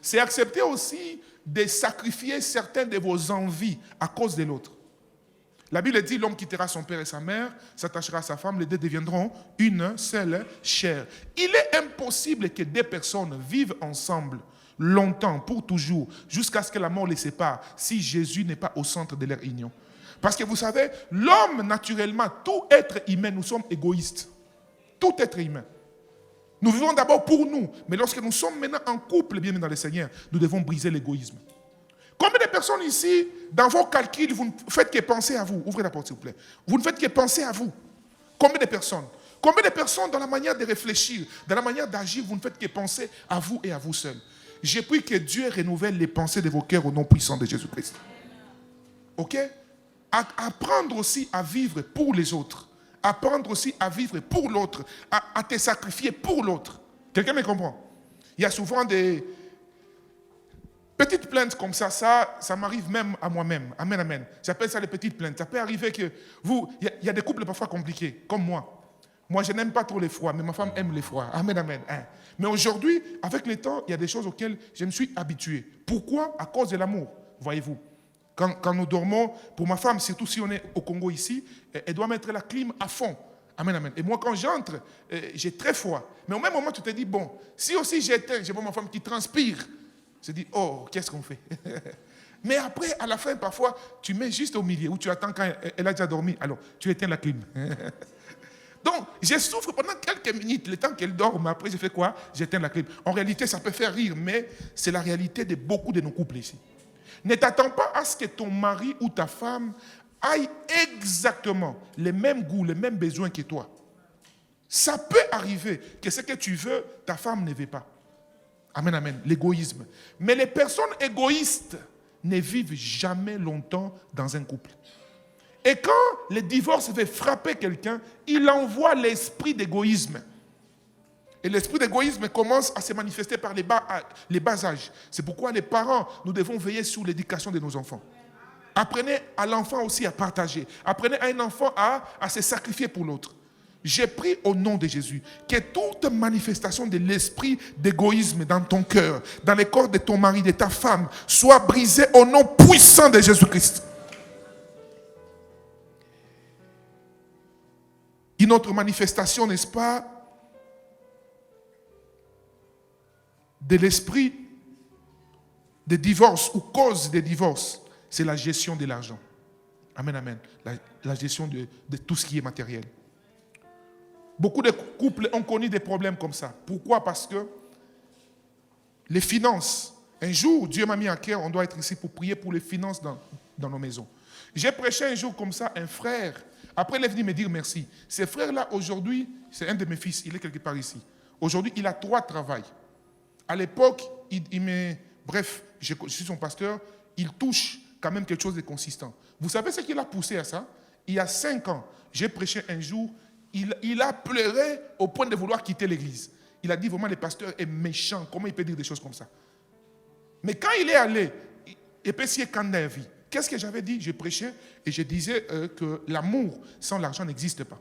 C'est accepter aussi de sacrifier certaines de vos envies à cause de l'autre. La Bible dit, l'homme quittera son père et sa mère, s'attachera à sa femme, les deux deviendront une seule chair. Il est impossible que deux personnes vivent ensemble longtemps, pour toujours, jusqu'à ce que la mort les sépare, si Jésus n'est pas au centre de leur union. Parce que vous savez, l'homme, naturellement, tout être humain, nous sommes égoïstes. Tout être humain. Nous vivons d'abord pour nous, mais lorsque nous sommes maintenant en couple, bien dans le Seigneur, nous devons briser l'égoïsme. Combien de personnes ici, dans vos calculs, vous ne faites que penser à vous? Ouvrez la porte, s'il vous plaît. Vous ne faites que penser à vous. Combien de personnes? Combien de personnes, dans la manière de réfléchir, dans la manière d'agir, vous ne faites que penser à vous et à vous seul? J'ai pris que Dieu renouvelle les pensées de vos cœurs au nom puissant de Jésus-Christ. Ok? Apprendre aussi à vivre pour les autres. Apprendre aussi à vivre pour l'autre. À te sacrifier pour l'autre. Quelqu'un me comprend? Il y a souvent des petites plaintes comme ça m'arrive même à moi-même. Amen, amen. J'appelle ça les petites plaintes. Ça peut arriver que il y a des couples parfois compliqués, comme moi. Moi, je n'aime pas trop les froids, mais ma femme aime les froids. Amen, amen. Mais aujourd'hui, avec le temps, il y a des choses auxquelles je me suis habitué. Pourquoi? À cause de l'amour, voyez-vous. Quand nous dormons, pour ma femme, surtout si on est au Congo ici, elle doit mettre la clim à fond. Amen, amen. Et moi, quand j'entre, j'ai très froid. Mais au même moment, tu te dis, bon, si aussi j'éteins, j'ai ma femme qui transpire, je dis, oh, qu'est-ce qu'on fait? Mais après, à la fin, parfois, tu mets juste au milieu, où tu attends quand elle a déjà dormi, alors tu éteins la clim. Donc, je souffre pendant quelques minutes, le temps qu'elle dort, mais après, je fais quoi? J'éteins la clim. En réalité, ça peut faire rire, mais c'est la réalité de beaucoup de nos couples ici. Ne t'attends pas à ce que ton mari ou ta femme aille exactement les mêmes goûts, les mêmes besoins que toi. Ça peut arriver que ce que tu veux, ta femme ne veut pas. Amen, amen. L'égoïsme. Mais les personnes égoïstes ne vivent jamais longtemps dans un couple. Et quand le divorce veut frapper quelqu'un, il envoie l'esprit d'égoïsme. Et l'esprit d'égoïsme commence à se manifester par les bas âges. C'est pourquoi les parents, nous devons veiller sur l'éducation de nos enfants. Apprenez à l'enfant aussi à partager. Apprenez à un enfant à se sacrifier pour l'autre. J'ai pris au nom de Jésus que toute manifestation de l'esprit d'égoïsme dans ton cœur, dans le corps de ton mari, de ta femme, soit brisée au nom puissant de Jésus-Christ. Une autre manifestation, n'est-ce pas, de l'esprit de divorce ou cause de divorce, c'est la gestion de l'argent. Amen, amen. La gestion de tout ce qui est matériel. Beaucoup de couples ont connu des problèmes comme ça. Pourquoi? Parce que les finances, un jour, Dieu m'a mis à cœur, on doit être ici pour prier pour les finances dans nos maisons. J'ai prêché un jour comme ça, un frère, après il est venu me dire merci. Ce frère-là, aujourd'hui, c'est un de mes fils, il est quelque part ici. Aujourd'hui, il a 3 travails. À l'époque, bref, je suis son pasteur, il touche quand même quelque chose de consistant. Vous savez ce qui l'a poussé à ça? Il y a 5 ans, j'ai prêché un jour, il a pleuré au point de vouloir quitter l'église. Il a dit vraiment, le pasteur est méchant, comment il peut dire des choses comme ça? Mais quand il est allé, il peut s'y éconder la vie. Qu'est-ce que j'avais dit? Je prêchais et je disais que l'amour sans l'argent n'existe pas.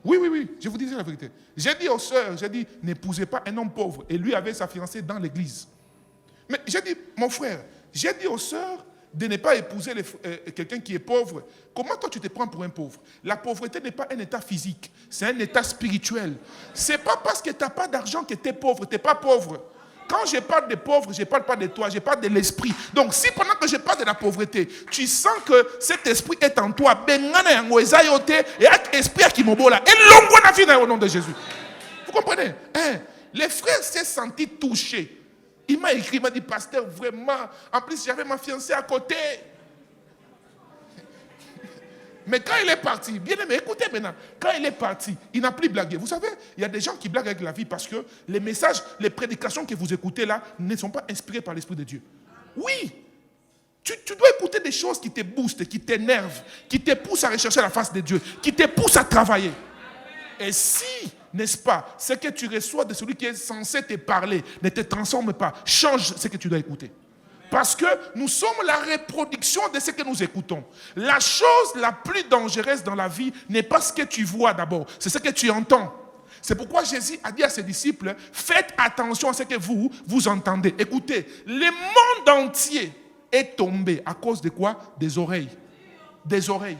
Oui, je vous disais la vérité. J'ai dit aux sœurs, n'épousez pas un homme pauvre. Et lui avait sa fiancée dans l'église. Mais j'ai dit, mon frère, j'ai dit aux sœurs de ne pas épouser quelqu'un qui est pauvre. Comment toi tu te prends pour un pauvre? La pauvreté n'est pas un état physique, c'est un état spirituel. C'est pas parce que tu n'as pas d'argent que tu es pauvre, tu n'es pas pauvre. Quand je parle de pauvre, je ne parle pas de toi, je parle de l'esprit. Donc si pendant que je parle de la pauvreté, tu sens que cet esprit est en toi, au nom de Jésus. Vous comprenez? Les frères s'est senti touchés. Il m'a écrit, il m'a dit, pasteur, vraiment, en plus j'avais ma fiancée à côté. Mais quand il est parti, bien aimé, écoutez maintenant, quand il est parti, il n'a plus blagué. Vous savez, il y a des gens qui blaguent avec la vie parce que les messages, les prédications que vous écoutez là ne sont pas inspirées par l'Esprit de Dieu. Oui, tu dois écouter des choses qui te boostent, qui t'énervent, qui te poussent à rechercher la face de Dieu, qui te poussent à travailler. Et si, n'est-ce pas, ce que tu reçois de celui qui est censé te parler ne te transforme pas, change ce que tu dois écouter. Parce que nous sommes la reproduction de ce que nous écoutons. La chose la plus dangereuse dans la vie n'est pas ce que tu vois d'abord, c'est ce que tu entends. C'est pourquoi Jésus a dit à ses disciples, faites attention à ce que vous entendez. Écoutez, le monde entier est tombé à cause de quoi? Des oreilles. Des oreilles.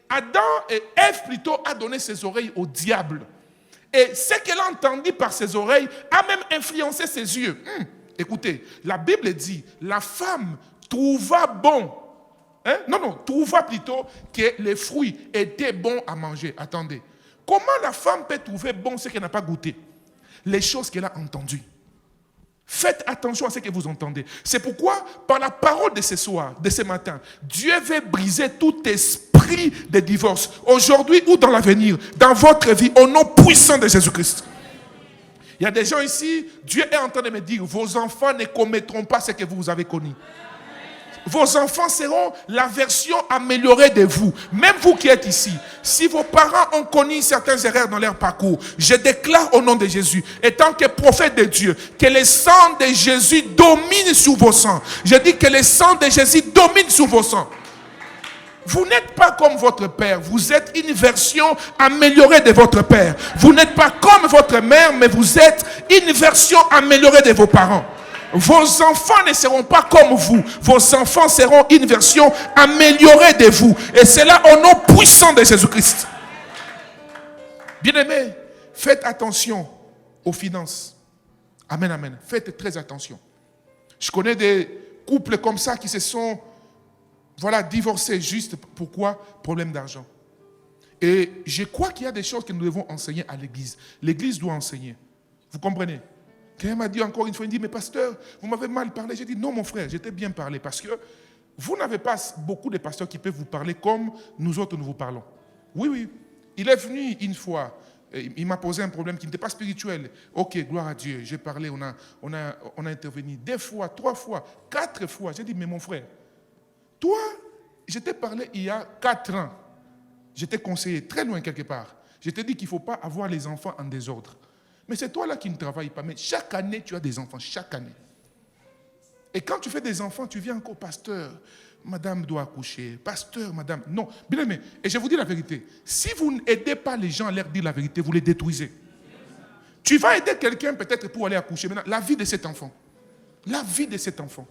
Adam et Ève plutôt a donné ses oreilles au diable. Et ce qu'elle a entendu par ses oreilles a même influencé ses yeux. Écoutez, la Bible dit, la femme trouva bon. Trouva plutôt que les fruits étaient bons à manger. Attendez. Comment la femme peut trouver bon ce qu'elle n'a pas goûté? Les choses qu'elle a entendues. Faites attention à ce que vous entendez. C'est pourquoi, par la parole de ce soir, de ce matin, Dieu veut briser tout esprit de divorce, aujourd'hui ou dans l'avenir, dans votre vie, au nom puissant de Jésus-Christ. Il y a des gens ici, Dieu est en train de me dire, vos enfants ne commettront pas ce que vous avez connu. Vos enfants seront la version améliorée de vous. Même vous qui êtes ici, si vos parents ont connu certaines erreurs dans leur parcours, je déclare au nom de Jésus, étant que prophète de Dieu, que le sang de Jésus domine sur vos sangs. Je dis que le sang de Jésus domine sur vos sangs. Vous n'êtes pas comme votre père, vous êtes une version améliorée de votre père. Vous n'êtes pas comme votre mère, mais vous êtes une version améliorée de vos parents. Vos enfants ne seront pas comme vous. Vos enfants seront une version améliorée de vous. Et c'est là au nom puissant de Jésus-Christ. Bien-aimés, faites attention aux finances. Amen, amen. Faites très attention. Je connais des couples comme ça qui se sont divorcés juste pourquoi? Problème d'argent. Et je crois qu'il y a des choses que nous devons enseigner à l'église. L'église doit enseigner. Vous comprenez? Quelqu'un m'a dit encore une fois, il dit, mais pasteur, vous m'avez mal parlé. J'ai dit, non mon frère, j'étais bien parlé parce que vous n'avez pas beaucoup de pasteurs qui peuvent vous parler comme nous autres nous vous parlons. Oui, oui. Il est venu une fois, il m'a posé un problème qui n'était pas spirituel. Ok, gloire à Dieu, j'ai parlé, on a intervenu 2 fois, 3 fois, 4 fois. J'ai dit, mais mon frère, toi, je t'ai parlé il y a 4 ans. Je t'ai conseillé très loin quelque part. Je t'ai dit qu'il ne faut pas avoir les enfants en désordre. Mais c'est toi là qui ne travailles pas. Mais chaque année, tu as des enfants. Chaque année. Et quand tu fais des enfants, tu viens encore, pasteur, madame doit accoucher. Pasteur, madame. Non. Bien aimé. Et je vous dis la vérité. Si vous n'aidez pas les gens à leur dire la vérité, vous les détruisez. Tu vas aider quelqu'un peut-être pour aller accoucher. Maintenant, la vie de cet enfant. La vie de cet enfant.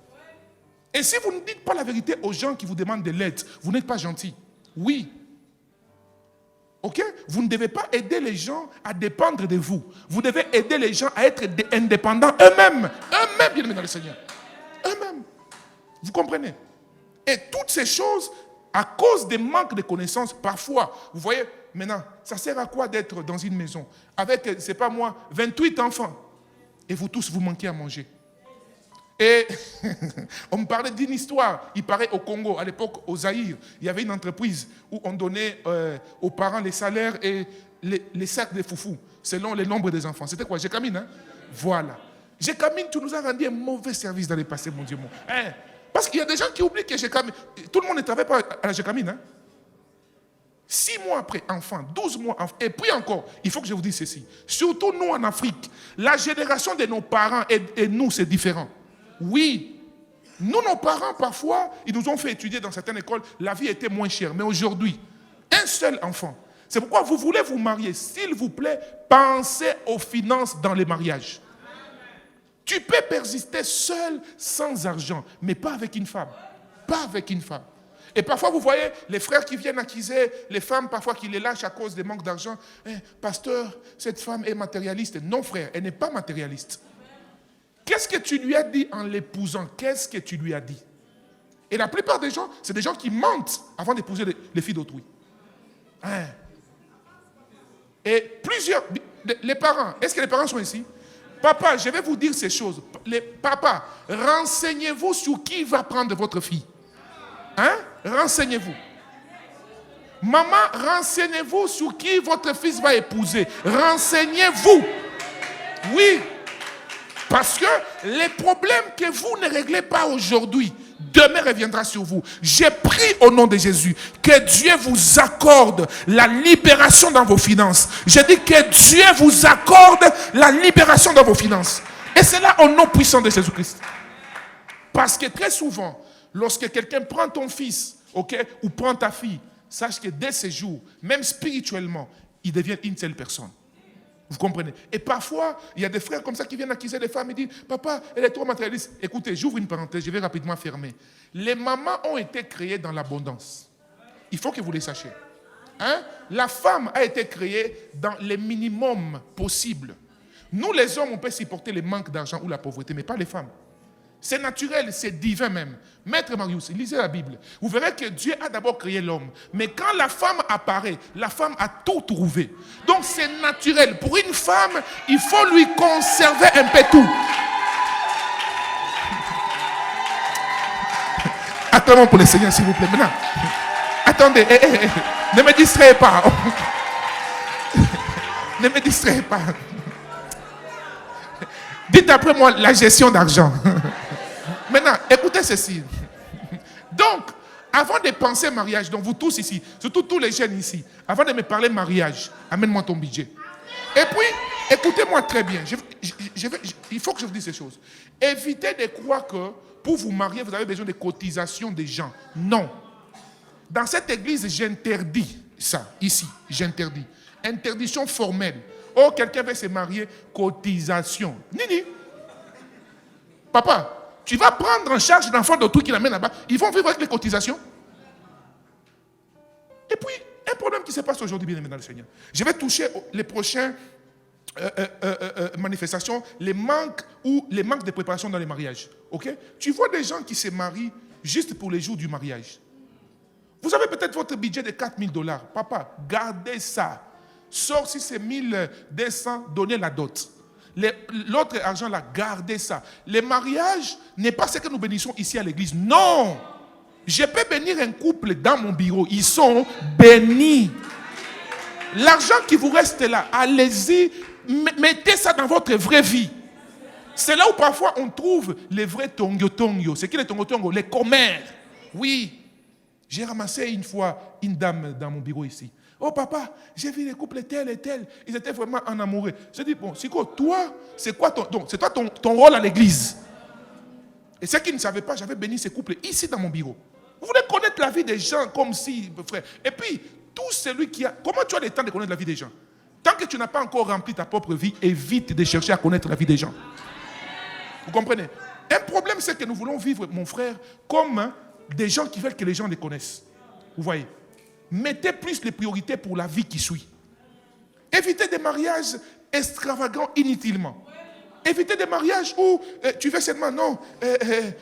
Et si vous ne dites pas la vérité aux gens qui vous demandent de l'aide, vous n'êtes pas gentil. Oui. Ok? Vous ne devez pas aider les gens à dépendre de vous. Vous devez aider les gens à être indépendants eux-mêmes. Eux-mêmes, bien aimés dans le Seigneur. Eux-mêmes. Vous comprenez? Et toutes ces choses, à cause des manques de connaissances, parfois, vous voyez, maintenant, ça sert à quoi d'être dans une maison avec, c'est pas moi, 28 enfants. Et vous tous, vous manquez à manger. Et on me parlait d'une histoire, il paraît au Congo, à l'époque au Zaïre, il y avait une entreprise où on donnait aux parents les salaires et les sacs de foufou, selon le nombre des enfants. C'était quoi? Gécamine, hein? Voilà. Gécamine, tu nous as rendu un mauvais service dans le passé, mon Dieu. Hein? Parce qu'il y a des gens qui oublient que Gécamine, tout le monde ne travaille pas à la Gécamine. Hein? 6 mois après, enfant, 12 mois, enfant. Et puis encore, il faut que je vous dise ceci. Surtout nous en Afrique, la génération de nos parents et nous, c'est différent. Oui, nous, nos parents, parfois, ils nous ont fait étudier dans certaines écoles, la vie était moins chère. Mais aujourd'hui, un seul enfant. C'est pourquoi vous voulez vous marier. S'il vous plaît, pensez aux finances dans les mariages. Tu peux persister seul, sans argent, mais pas avec une femme. Pas avec une femme. Et parfois, vous voyez, les frères qui viennent accuser les femmes, parfois qui les lâchent à cause des manques d'argent. Pasteur, cette femme est matérialiste. Non, frère, elle n'est pas matérialiste. Qu'est-ce que tu lui as dit en l'épousant? Qu'est-ce que tu lui as dit? Et la plupart des gens, c'est des gens qui mentent avant d'épouser les filles d'autrui. Hein? Et plusieurs... Les parents, est-ce que les parents sont ici? Papa, je vais vous dire ces choses. Papa, renseignez-vous sur qui va prendre votre fille. Hein? Renseignez-vous. Maman, renseignez-vous sur qui votre fils va épouser. Renseignez-vous. Oui. Parce que les problèmes que vous ne réglez pas aujourd'hui, demain reviendra sur vous. J'ai prié au nom de Jésus que Dieu vous accorde la libération dans vos finances. J'ai dit que Dieu vous accorde la libération dans vos finances. Et c'est là au nom puissant de Jésus-Christ. Parce que très souvent, lorsque quelqu'un prend ton fils, ou prend ta fille, sache que dès ce jour, même spirituellement, il devient une seule personne. Vous comprenez? Et parfois, il y a des frères comme ça qui viennent accuser les femmes et disent « Papa, elle est trop matérialiste. » Écoutez, j'ouvre une parenthèse, je vais rapidement fermer. Les mamans ont été créées dans l'abondance. Il faut que vous les sachiez. La femme a été créée dans les minimums possibles. Nous, les hommes, on peut supporter le manque d'argent ou la pauvreté, mais pas les femmes. C'est naturel, c'est divin même. Maître Marius, lisez la Bible. Vous verrez que Dieu a d'abord créé l'homme. Mais quand la femme apparaît, la femme a tout trouvé. Donc c'est naturel. Pour une femme, il faut lui conserver un peu tout. Attendons pour le Seigneur, s'il vous plaît. Maintenant, attendez, ne me distrayez pas. Ne me distrayez pas. Dites après moi la gestion d'argent. Maintenant, écoutez ceci. Donc, avant de penser mariage, donc vous tous ici, surtout tous les jeunes ici, avant de me parler mariage, amène-moi ton budget. Et puis, écoutez-moi très bien. Il faut que je vous dise ces choses. Évitez de croire que pour vous marier, vous avez besoin de cotisations des gens. Non. Dans cette église, j'interdis ça, ici, j'interdis. Interdiction formelle. Oh, quelqu'un veut se marier, cotisation. Nini. Papa, tu vas prendre en charge l'enfant d'autrui qui l'amène là-bas. Ils vont vivre avec les cotisations. Et puis, un problème qui se passe aujourd'hui, bien aimé dans le Seigneur. Je vais toucher les prochaines manifestations, les manques de préparation dans les mariages. Okay? Tu vois des gens qui se marient juste pour les jours du mariage. Vous avez peut-être votre budget de $4,000. Papa, gardez ça. Sauf si c'est 1200, donnez la dot. L'autre argent, là, gardez ça. Le mariage n'est pas ce que nous bénissons ici à l'église. Non! Je peux bénir un couple dans mon bureau. Ils sont bénis. L'argent qui vous reste là, allez-y, mettez ça dans votre vraie vie. C'est là où parfois on trouve les vrais tongo-tongo. C'est qui les tongo-tongo? Les commères. Oui. J'ai ramassé une fois une dame dans mon bureau ici. Oh papa, j'ai vu les couples tels et tels. Ils étaient vraiment en amoureux. J'ai dit, bon, c'est quoi, toi, c'est quoi c'est toi ton rôle à l'église. Et ceux qui ne savaient pas, j'avais béni ces couples ici dans mon bureau. Vous voulez connaître la vie des gens comme si, frère. Et puis, tout celui qui a... Comment tu as le temps de connaître la vie des gens? Tant que tu n'as pas encore rempli ta propre vie, évite de chercher à connaître la vie des gens. Vous comprenez? Un problème, c'est que nous voulons vivre, mon frère, comme des gens qui veulent que les gens les connaissent. Vous voyez? Mettez plus les priorités pour la vie qui suit. Évitez des mariages extravagants inutilement. Évitez des mariages où tu veux seulement, non,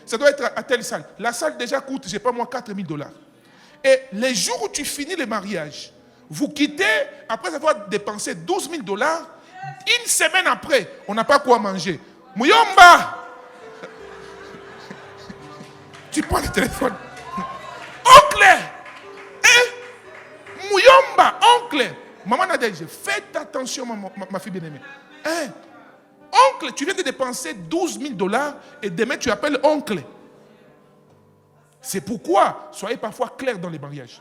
ça doit être à telle salle. La salle déjà coûte, je ne sais pas moi, $4,000. Et les jours où tu finis le mariage, vous quittez, après avoir dépensé $12,000, une semaine après, on n'a pas quoi manger. Mouyomba! Tu prends le téléphone. Oncle! Mouyomba, oncle. Maman a dit, faites attention, ma fille bien-aimée. Oncle, tu viens de dépenser $12,000 et demain tu appelles oncle. C'est pourquoi, soyez parfois clairs dans les mariages.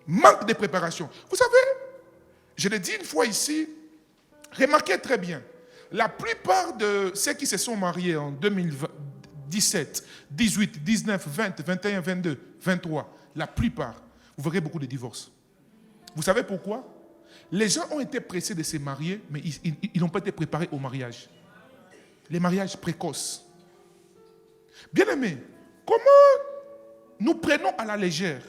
Manque de préparation. Vous savez, je l'ai dit une fois ici, remarquez très bien, la plupart de ceux qui se sont mariés en 2017, 18, 19, 20, 21, 22, 23, la plupart, vous verrez beaucoup de divorces. Vous savez pourquoi? Les gens ont été pressés de se marier, mais ils n'ont pas été préparés au mariage. Les mariages précoces. Bien-aimés, comment nous prenons à la légère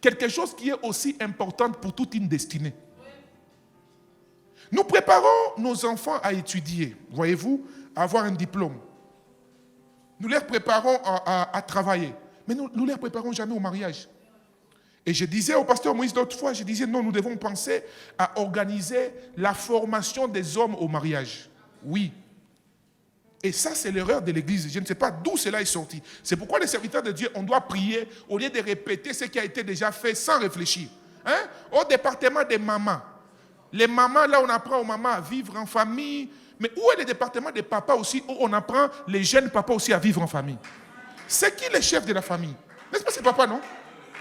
quelque chose qui est aussi important pour toute une destinée? Nous préparons nos enfants à étudier, voyez-vous, à avoir un diplôme. Nous les préparons à travailler, mais nous ne les préparons jamais au mariage. Et je disais au pasteur Moïse l'autre fois, je disais non, nous devons penser à organiser la formation des hommes au mariage. Oui. Et ça, c'est l'erreur de l'Église. Je ne sais pas d'où cela est sorti. C'est pourquoi les serviteurs de Dieu, on doit prier au lieu de répéter ce qui a été déjà fait sans réfléchir. Hein? Au département des mamans. Les mamans, là, on apprend aux mamans à vivre en famille. Mais où est le département des papas aussi, où on apprend les jeunes papas aussi à vivre en famille? C'est qui le chef de la famille? N'est-ce pas, c'est papa, non?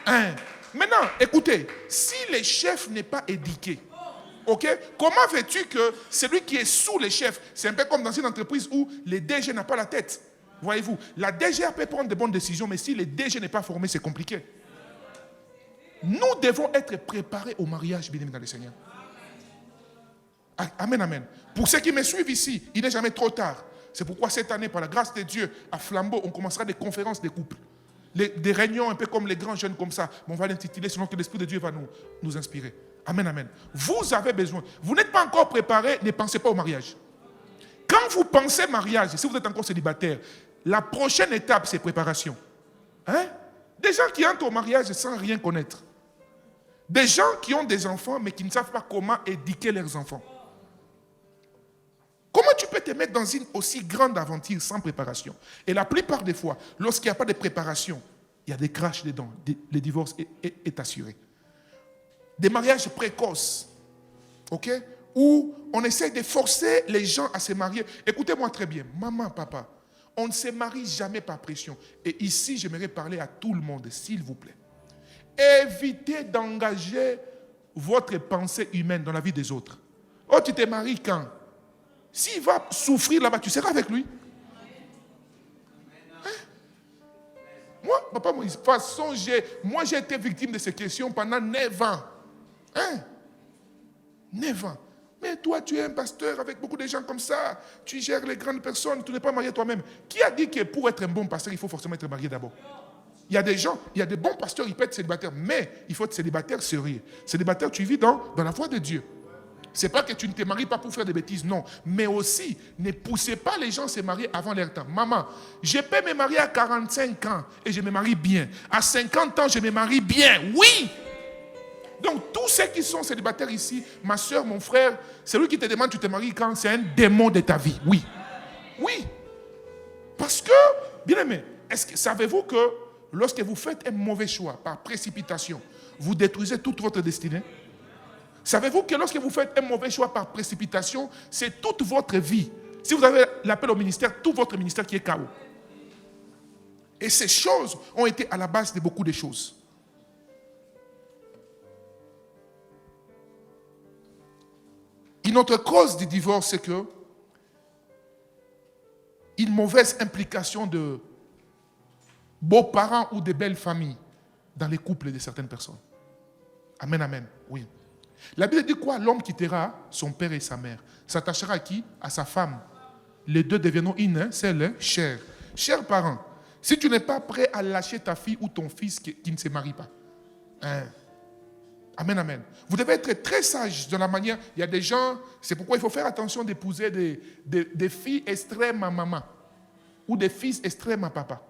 Hein? Maintenant, écoutez, si le chef n'est pas éduqué, ok, comment veux-tu que celui qui est sous les chefs, c'est un peu comme dans une entreprise où le DG n'a pas la tête. Voyez-vous, la DG peut prendre de bonnes décisions, mais si le DG n'est pas formé, c'est compliqué. Nous devons être préparés au mariage, bien aimé dans le Seigneur. Amen, amen. Pour ceux qui me suivent ici, il n'est jamais trop tard. C'est pourquoi cette année, par la grâce de Dieu, à Flambeau, on commencera des conférences des couples. Des réunions un peu comme les grands jeunes comme ça. On va l'intituler selon que l'Esprit de Dieu va nous inspirer. Amen, amen. Vous avez besoin. Vous n'êtes pas encore préparé, ne pensez pas au mariage. Quand vous pensez mariage, si vous êtes encore célibataire, la prochaine étape, c'est préparation. Hein? Des gens qui entrent au mariage sans rien connaître. Des gens qui ont des enfants, mais qui ne savent pas comment éduquer leurs enfants. Comment tu peux te mettre dans une aussi grande aventure sans préparation? Et la plupart des fois, lorsqu'il n'y a pas de préparation, il y a des crashs dedans. Le divorce est assuré. Des mariages précoces, ok, où on essaie de forcer les gens à se marier. Écoutez-moi très bien, maman, papa, on ne se marie jamais par pression. Et ici, j'aimerais parler à tout le monde, s'il vous plaît. Évitez d'engager votre pensée humaine dans la vie des autres. Oh, tu te maries quand? S'il va souffrir là-bas, tu seras avec lui. Hein? Moi, papa, de toute façon, j'ai été victime de ces questions pendant 9 ans. Hein? 9 ans. Mais toi, tu es un pasteur avec beaucoup de gens comme ça. Tu gères les grandes personnes, tu n'es pas marié toi-même. Qui a dit que pour être un bon pasteur, il faut forcément être marié d'abord? Il y a des gens, il y a des bons pasteurs, ils peuvent être célibataires, mais il faut être célibataire sérieux. Célibataire, tu vis dans la voie de Dieu. Ce n'est pas que tu ne te maries pas pour faire des bêtises, non. Mais aussi, ne poussez pas les gens à se marier avant leur temps. Maman, je peux me marier à 45 ans et je me marie bien. À 50 ans, je me marie bien. Oui! Donc, tous ceux qui sont célibataires ici, ma soeur, mon frère, celui qui te demande tu te maries quand, c'est un démon de ta vie. Oui. Oui. Parce que, bien aimé, savez-vous que lorsque vous faites un mauvais choix par précipitation, vous détruisez toute votre destinée? Savez-vous que lorsque vous faites un mauvais choix par précipitation, c'est toute votre vie. Si vous avez l'appel au ministère, tout votre ministère qui est KO. Et ces choses ont été à la base de beaucoup de choses. Une autre cause du divorce, c'est que une mauvaise implication de beaux-parents ou de belles familles dans les couples de certaines personnes. Amen, amen. Oui. La Bible dit quoi? L'homme quittera son père et sa mère. S'attachera à qui? À sa femme. Les deux deviendront une seule chair. Chers parents, si tu n'es pas prêt à lâcher ta fille ou ton fils qui ne se marie pas, hein? Amen, amen. Vous devez être très sage dans la manière. Il y a des gens, c'est pourquoi il faut faire attention d'épouser des filles extrêmes à maman ou des fils extrêmes à papa.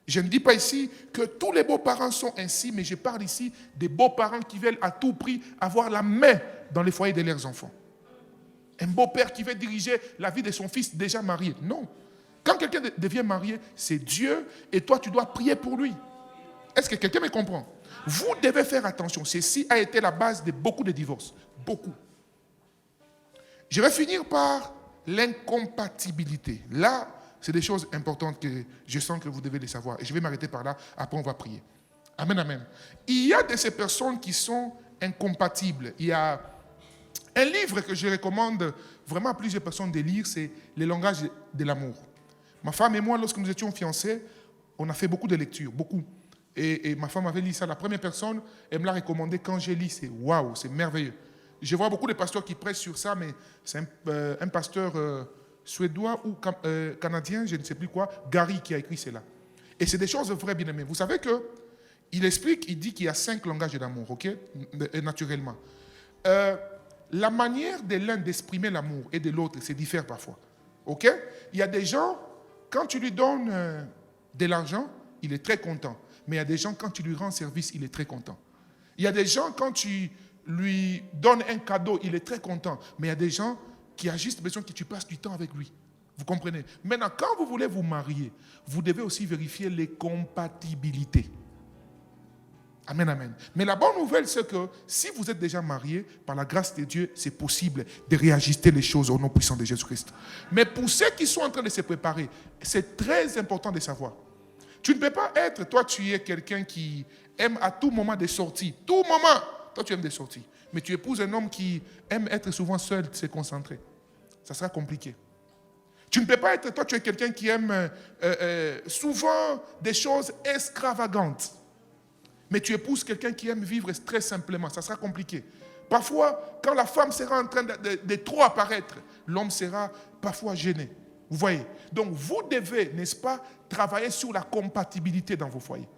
Je ne dis pas ici que tous les beaux-parents sont ainsi, mais je parle ici des beaux-parents qui veulent à tout prix avoir la main dans les foyers de leurs enfants. Un beau-père qui veut diriger la vie de son fils déjà marié. Non. Quand quelqu'un devient marié, c'est Dieu et toi, tu dois prier pour lui. Est-ce que quelqu'un me comprend? Vous devez faire attention. Ceci a été la base de beaucoup de divorces. Beaucoup. Je vais finir par l'incompatibilité. Là, c'est des choses importantes que je sens que vous devez les savoir. Et je vais m'arrêter par là. Après, on va prier. Amen, amen. Il y a de ces personnes qui sont incompatibles. Il y a un livre que je recommande vraiment à plusieurs personnes de lire, c'est Le langage de l'amour. Ma femme et moi, lorsque nous étions fiancés, on a fait beaucoup de lectures, beaucoup. Et ma femme avait lu ça. La première personne, elle me l'a recommandé. Quand j'ai lu, c'est waouh, c'est merveilleux. Je vois beaucoup de pasteurs qui prêchent sur ça, mais c'est un pasteur suédois ou canadien, je ne sais plus quoi, Gary, qui a écrit cela. Et c'est des choses vraies, bien aimées. Vous savez qu'il explique, il dit qu'il y a 5 langages de l'amour, ok, naturellement. La manière de l'un d'exprimer l'amour et de l'autre, c'est diffère parfois. Ok? Il y a des gens, quand tu lui donnes de l'argent, il est très content. Mais il y a des gens, quand tu lui rends service, il est très content. Il y a des gens, quand tu lui donnes un cadeau, il est très content. Mais il y a des gens qui a juste besoin que tu passes du temps avec lui. Vous comprenez? Maintenant, quand vous voulez vous marier, vous devez aussi vérifier les compatibilités. Amen, amen. Mais la bonne nouvelle, c'est que si vous êtes déjà marié, par la grâce de Dieu, c'est possible de réajuster les choses au nom puissant de Jésus-Christ. Mais pour ceux qui sont en train de se préparer, c'est très important de savoir. Tu ne peux pas être, toi tu es quelqu'un qui aime à tout moment des sorties. Tout moment, toi tu aimes des sorties. Mais tu épouses un homme qui aime être souvent seul, se concentrer. Ça sera compliqué. Tu ne peux pas être, toi tu es quelqu'un qui aime souvent des choses extravagantes. Mais tu épouses quelqu'un qui aime vivre très simplement. Ça sera compliqué. Parfois, quand la femme sera en train de trop apparaître, l'homme sera parfois gêné. Vous voyez? Donc, vous devez, n'est-ce pas, travailler sur la compatibilité dans vos foyers.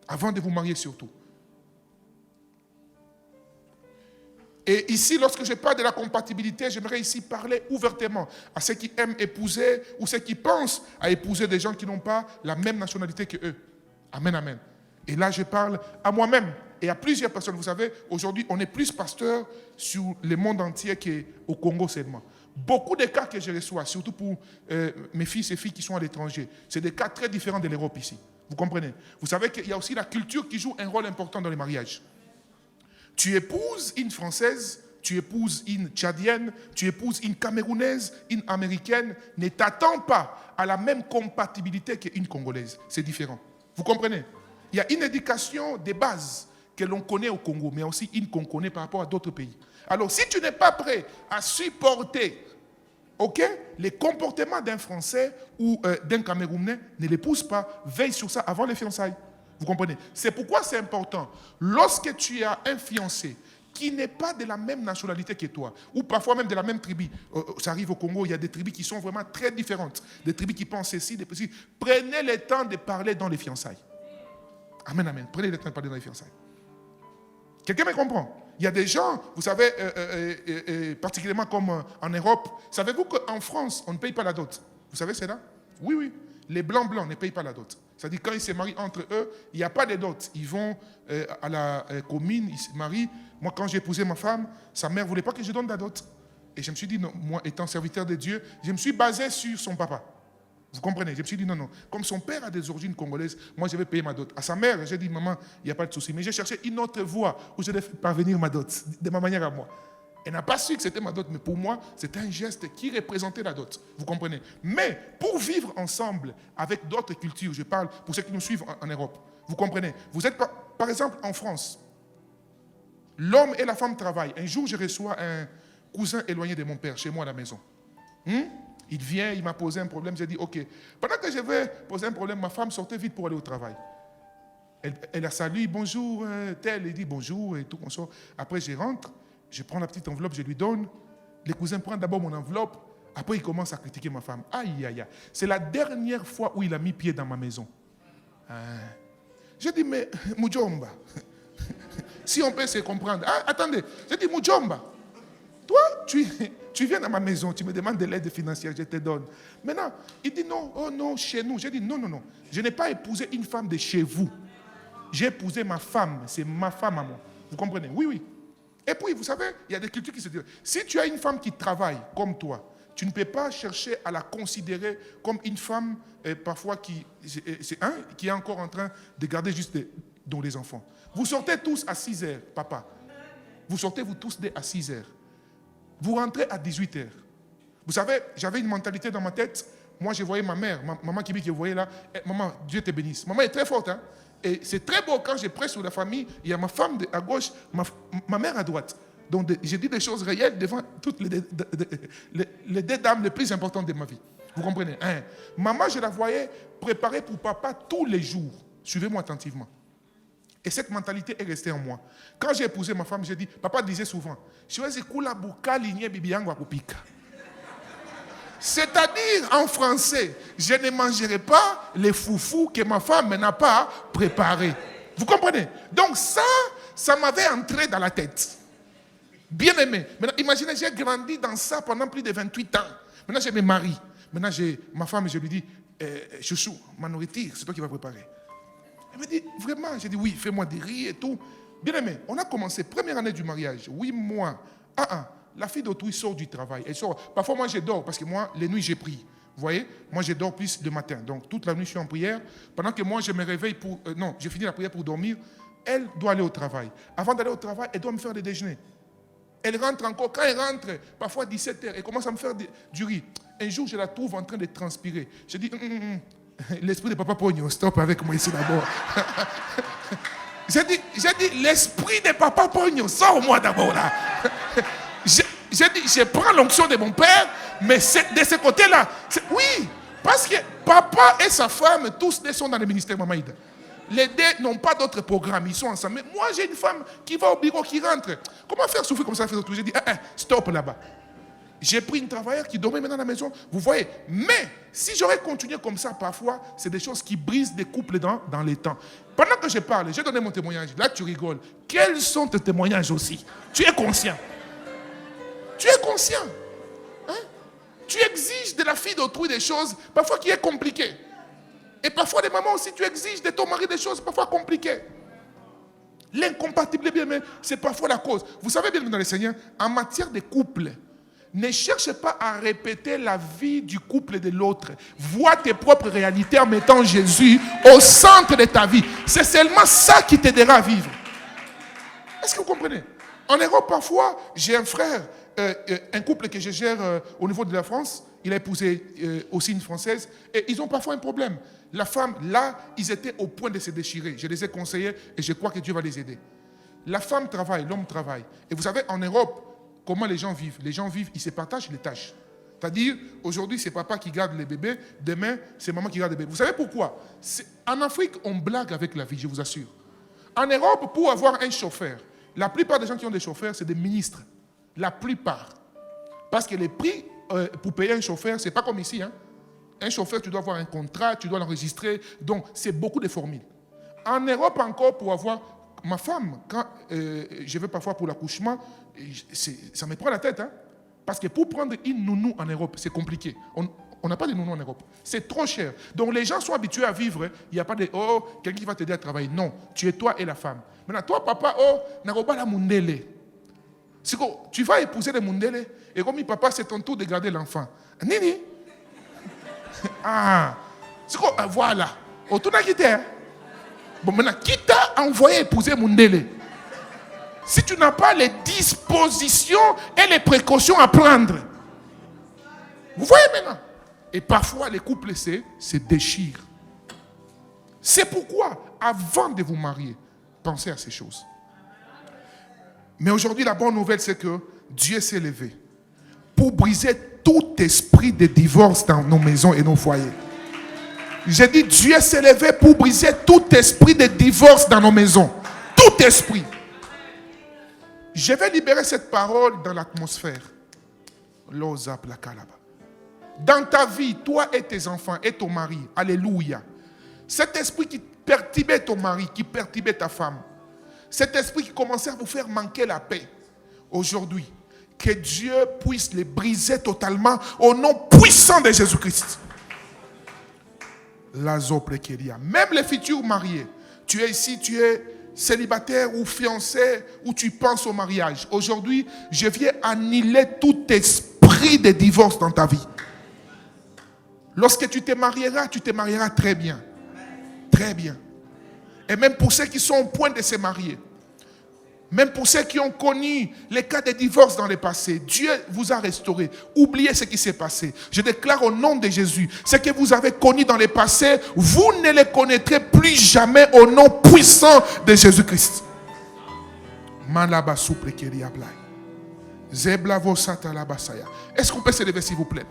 Avant de vous marier surtout. Et ici, lorsque je parle de la compatibilité, j'aimerais ici parler ouvertement à ceux qui aiment épouser ou ceux qui pensent à épouser des gens qui n'ont pas la même nationalité que eux. Amen, amen. Et là, je parle à moi-même et à plusieurs personnes. Vous savez, aujourd'hui, on est plus pasteur sur le monde entier qu'au Congo seulement. Beaucoup de cas que je reçois, surtout pour mes fils et filles qui sont à l'étranger, c'est des cas très différents de l'Europe ici. Vous comprenez? Vous savez qu'il y a aussi la culture qui joue un rôle important dans les mariages. Tu épouses une Française, tu épouses une Tchadienne, tu épouses une Camerounaise, une Américaine, ne t'attends pas à la même compatibilité qu'une Congolaise. C'est différent. Vous comprenez? Il y a une éducation de base que l'on connaît au Congo, mais aussi une qu'on connaît par rapport à d'autres pays. Alors, si tu n'es pas prêt à supporter les comportements d'un Français ou d'un Camerounais, ne l'épouse pas, veille sur ça avant les fiançailles. Vous comprenez? C'est pourquoi c'est important. Lorsque tu as un fiancé qui n'est pas de la même nationalité que toi, ou parfois même de la même tribu, ça arrive au Congo, il y a des tribus qui sont vraiment très différentes, des tribus qui pensent ceci, des tribus. Prenez le temps de parler dans les fiançailles. Amen, amen. Prenez le temps de parler dans les fiançailles. Quelqu'un me comprend? Il y a des gens, vous savez, particulièrement comme en Europe, savez-vous qu'en France, on ne paye pas la dot? Vous savez cela? Oui, oui. Les blancs ne payent pas la dot. C'est-à-dire quand ils se marient entre eux, il n'y a pas de dot. Ils vont à la commune, ils se marient. Moi, quand j'ai épousé ma femme, sa mère ne voulait pas que je donne la dot. Et je me suis dit, non, moi, étant serviteur de Dieu, je me suis basé sur son papa. Vous comprenez? Je me suis dit, non, non. Comme son père a des origines congolaises, moi, je vais payer ma dot. À sa mère, j'ai dit, maman, il n'y a pas de souci. Mais j'ai cherché une autre voie où je devais parvenir ma dot, de ma manière à moi. Elle n'a pas su que c'était ma dot, mais pour moi, c'était un geste qui représentait la dot. Vous comprenez? Mais pour vivre ensemble avec d'autres cultures, je parle pour ceux qui nous suivent en Europe, vous comprenez? Vous êtes, par exemple, en France. L'homme et la femme travaillent. Un jour, je reçois un cousin éloigné de mon père, chez moi à la maison. Il vient, il m'a posé un problème, j'ai dit, ok. Pendant que je vais poser un problème, ma femme sortait vite pour aller au travail. Elle a salué, bonjour, tel, il dit bonjour et tout, on sort. Après, je rentre, je prends la petite enveloppe, je lui donne. Le cousin prend d'abord mon enveloppe, après il commence à critiquer ma femme. Aïe, aïe, aïe. C'est la dernière fois où il a mis pied dans ma maison. J'ai dit, mais Mujomba, si on peut se comprendre. Ah, attendez, j'ai dit, Mujomba, toi, tu viens dans ma maison, tu me demandes de l'aide financière, je te donne. Maintenant, il dit non, oh non, chez nous. J'ai dit non, non, non. Je n'ai pas épousé une femme de chez vous. J'ai épousé ma femme, c'est ma femme à moi. Vous comprenez? Oui, oui. Et puis, vous savez, il y a des cultures qui se disent, si tu as une femme qui travaille comme toi, tu ne peux pas chercher à la considérer comme une femme, parfois, qui est encore en train de garder juste dans les enfants. Vous sortez tous à 6 heures, papa. Vous sortez, vous tous à 6 heures. Vous rentrez à 18 heures. Vous savez, j'avais une mentalité dans ma tête. Moi, je voyais ma mère, maman Kibi, que vous voyez là. Maman, Dieu te bénisse. Maman est très forte. Hein? Et c'est très beau quand je prêche sur la famille. Il y a ma femme à gauche, ma mère à droite. Donc, j'ai dit des choses réelles devant toutes les deux dames les plus importantes de ma vie. Vous comprenez? Hein? Maman, je la voyais préparer pour papa tous les jours. Suivez-moi attentivement. Et cette mentalité est restée en moi. Quand j'ai épousé ma femme, j'ai dit, papa disait souvent, c'est-à-dire en français, je ne mangerai pas les foufous que ma femme n'a pas préparés. Vous comprenez? Donc ça m'avait entré dans la tête. Bien aimé. Maintenant, imaginez, j'ai grandi dans ça pendant plus de 28 ans. Maintenant, je me marie. Maintenant, ma femme, je lui dis, chouchou, ma nourriture, c'est toi qui vas préparer. Elle me dit, vraiment? J'ai dit, oui, fais-moi des riz et tout. Bien aimé, on a commencé, première année du mariage, 8 mois. La fille d'autrui sort du travail. Elle sort. Parfois, moi, je dors parce que moi, les nuits, j'ai pris. Vous voyez, moi, je dors plus le matin. Donc, toute la nuit, je suis en prière. Pendant que moi, je me réveille pour... non, je finis la prière pour dormir. Elle doit aller au travail. Avant d'aller au travail, elle doit me faire le déjeuner. Elle rentre encore. Quand elle rentre, parfois 17h, elle commence à me faire du riz. Un jour, je la trouve en train de transpirer. Je dis, l'esprit de Papa Pogno, stop avec moi ici d'abord. J'ai dit, l'esprit de Papa Pogno, sors-moi d'abord là. J'ai dit, je prends l'onction de mon père, mais de ce côté-là, oui, parce que papa et sa femme, tous deux sont dans le ministère Mamaïda. Les deux n'ont pas d'autres programmes, ils sont ensemble. Mais moi, j'ai une femme qui va au bureau, qui rentre. Comment faire souffrir comme ça? J'ai dit, stop là-bas. J'ai pris une travailleuse qui dormait maintenant à la maison. Vous voyez, mais si j'aurais continué comme ça, parfois, c'est des choses qui brisent des couples dans les temps. Pendant que je parle, j'ai donné mon témoignage. Là, tu rigoles. Quels sont tes témoignages aussi? Tu es conscient. Tu es conscient. Hein? Tu exiges de la fille d'autrui des choses, parfois qui est compliquées. Et parfois, les mamans aussi, tu exiges de ton mari des choses parfois compliquées. L'incompatibilité, bien, c'est parfois la cause. Vous savez bien, dans le Seigneur, en matière de couple, ne cherche pas à répéter la vie du couple de l'autre. Vois tes propres réalités en mettant Jésus au centre de ta vie. C'est seulement ça qui t'aidera à vivre. Est-ce que vous comprenez? En Europe, parfois, j'ai un frère, un couple que je gère au niveau de la France. Il a épousé aussi une Française. Et ils ont parfois un problème. La femme, là, ils étaient au point de se déchirer. Je les ai conseillés et je crois que Dieu va les aider. La femme travaille, l'homme travaille. Et vous savez, en Europe, comment les gens vivent? Les gens vivent, ils se partagent les tâches. C'est-à-dire, aujourd'hui, c'est papa qui garde les bébés, demain, c'est maman qui garde les bébés. Vous savez pourquoi? En Afrique, on blague avec la vie, je vous assure. En Europe, pour avoir un chauffeur, la plupart des gens qui ont des chauffeurs, c'est des ministres. La plupart. Parce que les prix pour payer un chauffeur, ce n'est pas comme ici. Hein? Un chauffeur, tu dois avoir un contrat, tu dois l'enregistrer. Donc, c'est beaucoup de formules. En Europe encore, pour avoir... Ma femme, quand je vais parfois pour l'accouchement, ça me prend la tête. Hein? Parce que pour prendre une nounou en Europe, c'est compliqué. On n'a pas de nounou en Europe. C'est trop cher. Donc les gens sont habitués à vivre. Il n'y a pas de, quelqu'un qui va t'aider à travailler. Non, tu es toi et la femme. Maintenant, toi, papa, n'a pas la mundele. Tu vas épouser le mundele. Et comme papa, c'est ton tour de garder l'enfant. Nini? Voilà. Autour n'a quitté. Bon, maintenant, qui t'a envoyé épouser Mundele? Si tu n'as pas les dispositions et les précautions à prendre. Vous voyez maintenant? Et parfois, les couples se déchirent. C'est pourquoi, avant de vous marier, pensez à ces choses. Mais aujourd'hui, la bonne nouvelle, c'est que Dieu s'est levé pour briser tout esprit de divorce dans nos maisons et nos foyers. J'ai dit, Dieu s'est levé pour briser tout esprit de divorce dans nos maisons. Tout esprit. Je vais libérer cette parole dans l'atmosphère. Dans ta vie, toi et tes enfants et ton mari, alléluia. Cet esprit qui perturbait ton mari, qui perturbait ta femme, cet esprit qui commençait à vous faire manquer la paix, aujourd'hui, que Dieu puisse les briser totalement au nom puissant de Jésus-Christ. Même les futurs mariés, tu es ici, tu es célibataire ou fiancé, ou tu penses au mariage. Aujourd'hui, je viens annihiler tout esprit de divorce dans ta vie. Lorsque tu te marieras très bien. Très bien. Et même pour ceux qui sont au point de se marier, même pour ceux qui ont connu les cas de divorce dans le passé, Dieu vous a restauré. Oubliez ce qui s'est passé. Je déclare au nom de Jésus, ce que vous avez connu dans le passé, vous ne les connaîtrez plus jamais au nom puissant de Jésus-Christ. Est-ce qu'on peut se lever, s'il vous plaît?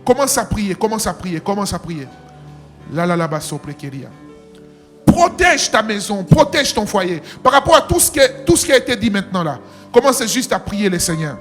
Commence à prier, commence à prier, commence à prier. Protège ta maison, protège ton foyer. Par rapport à tout ce qui a été dit maintenant là, commence juste à prier le Seigneur.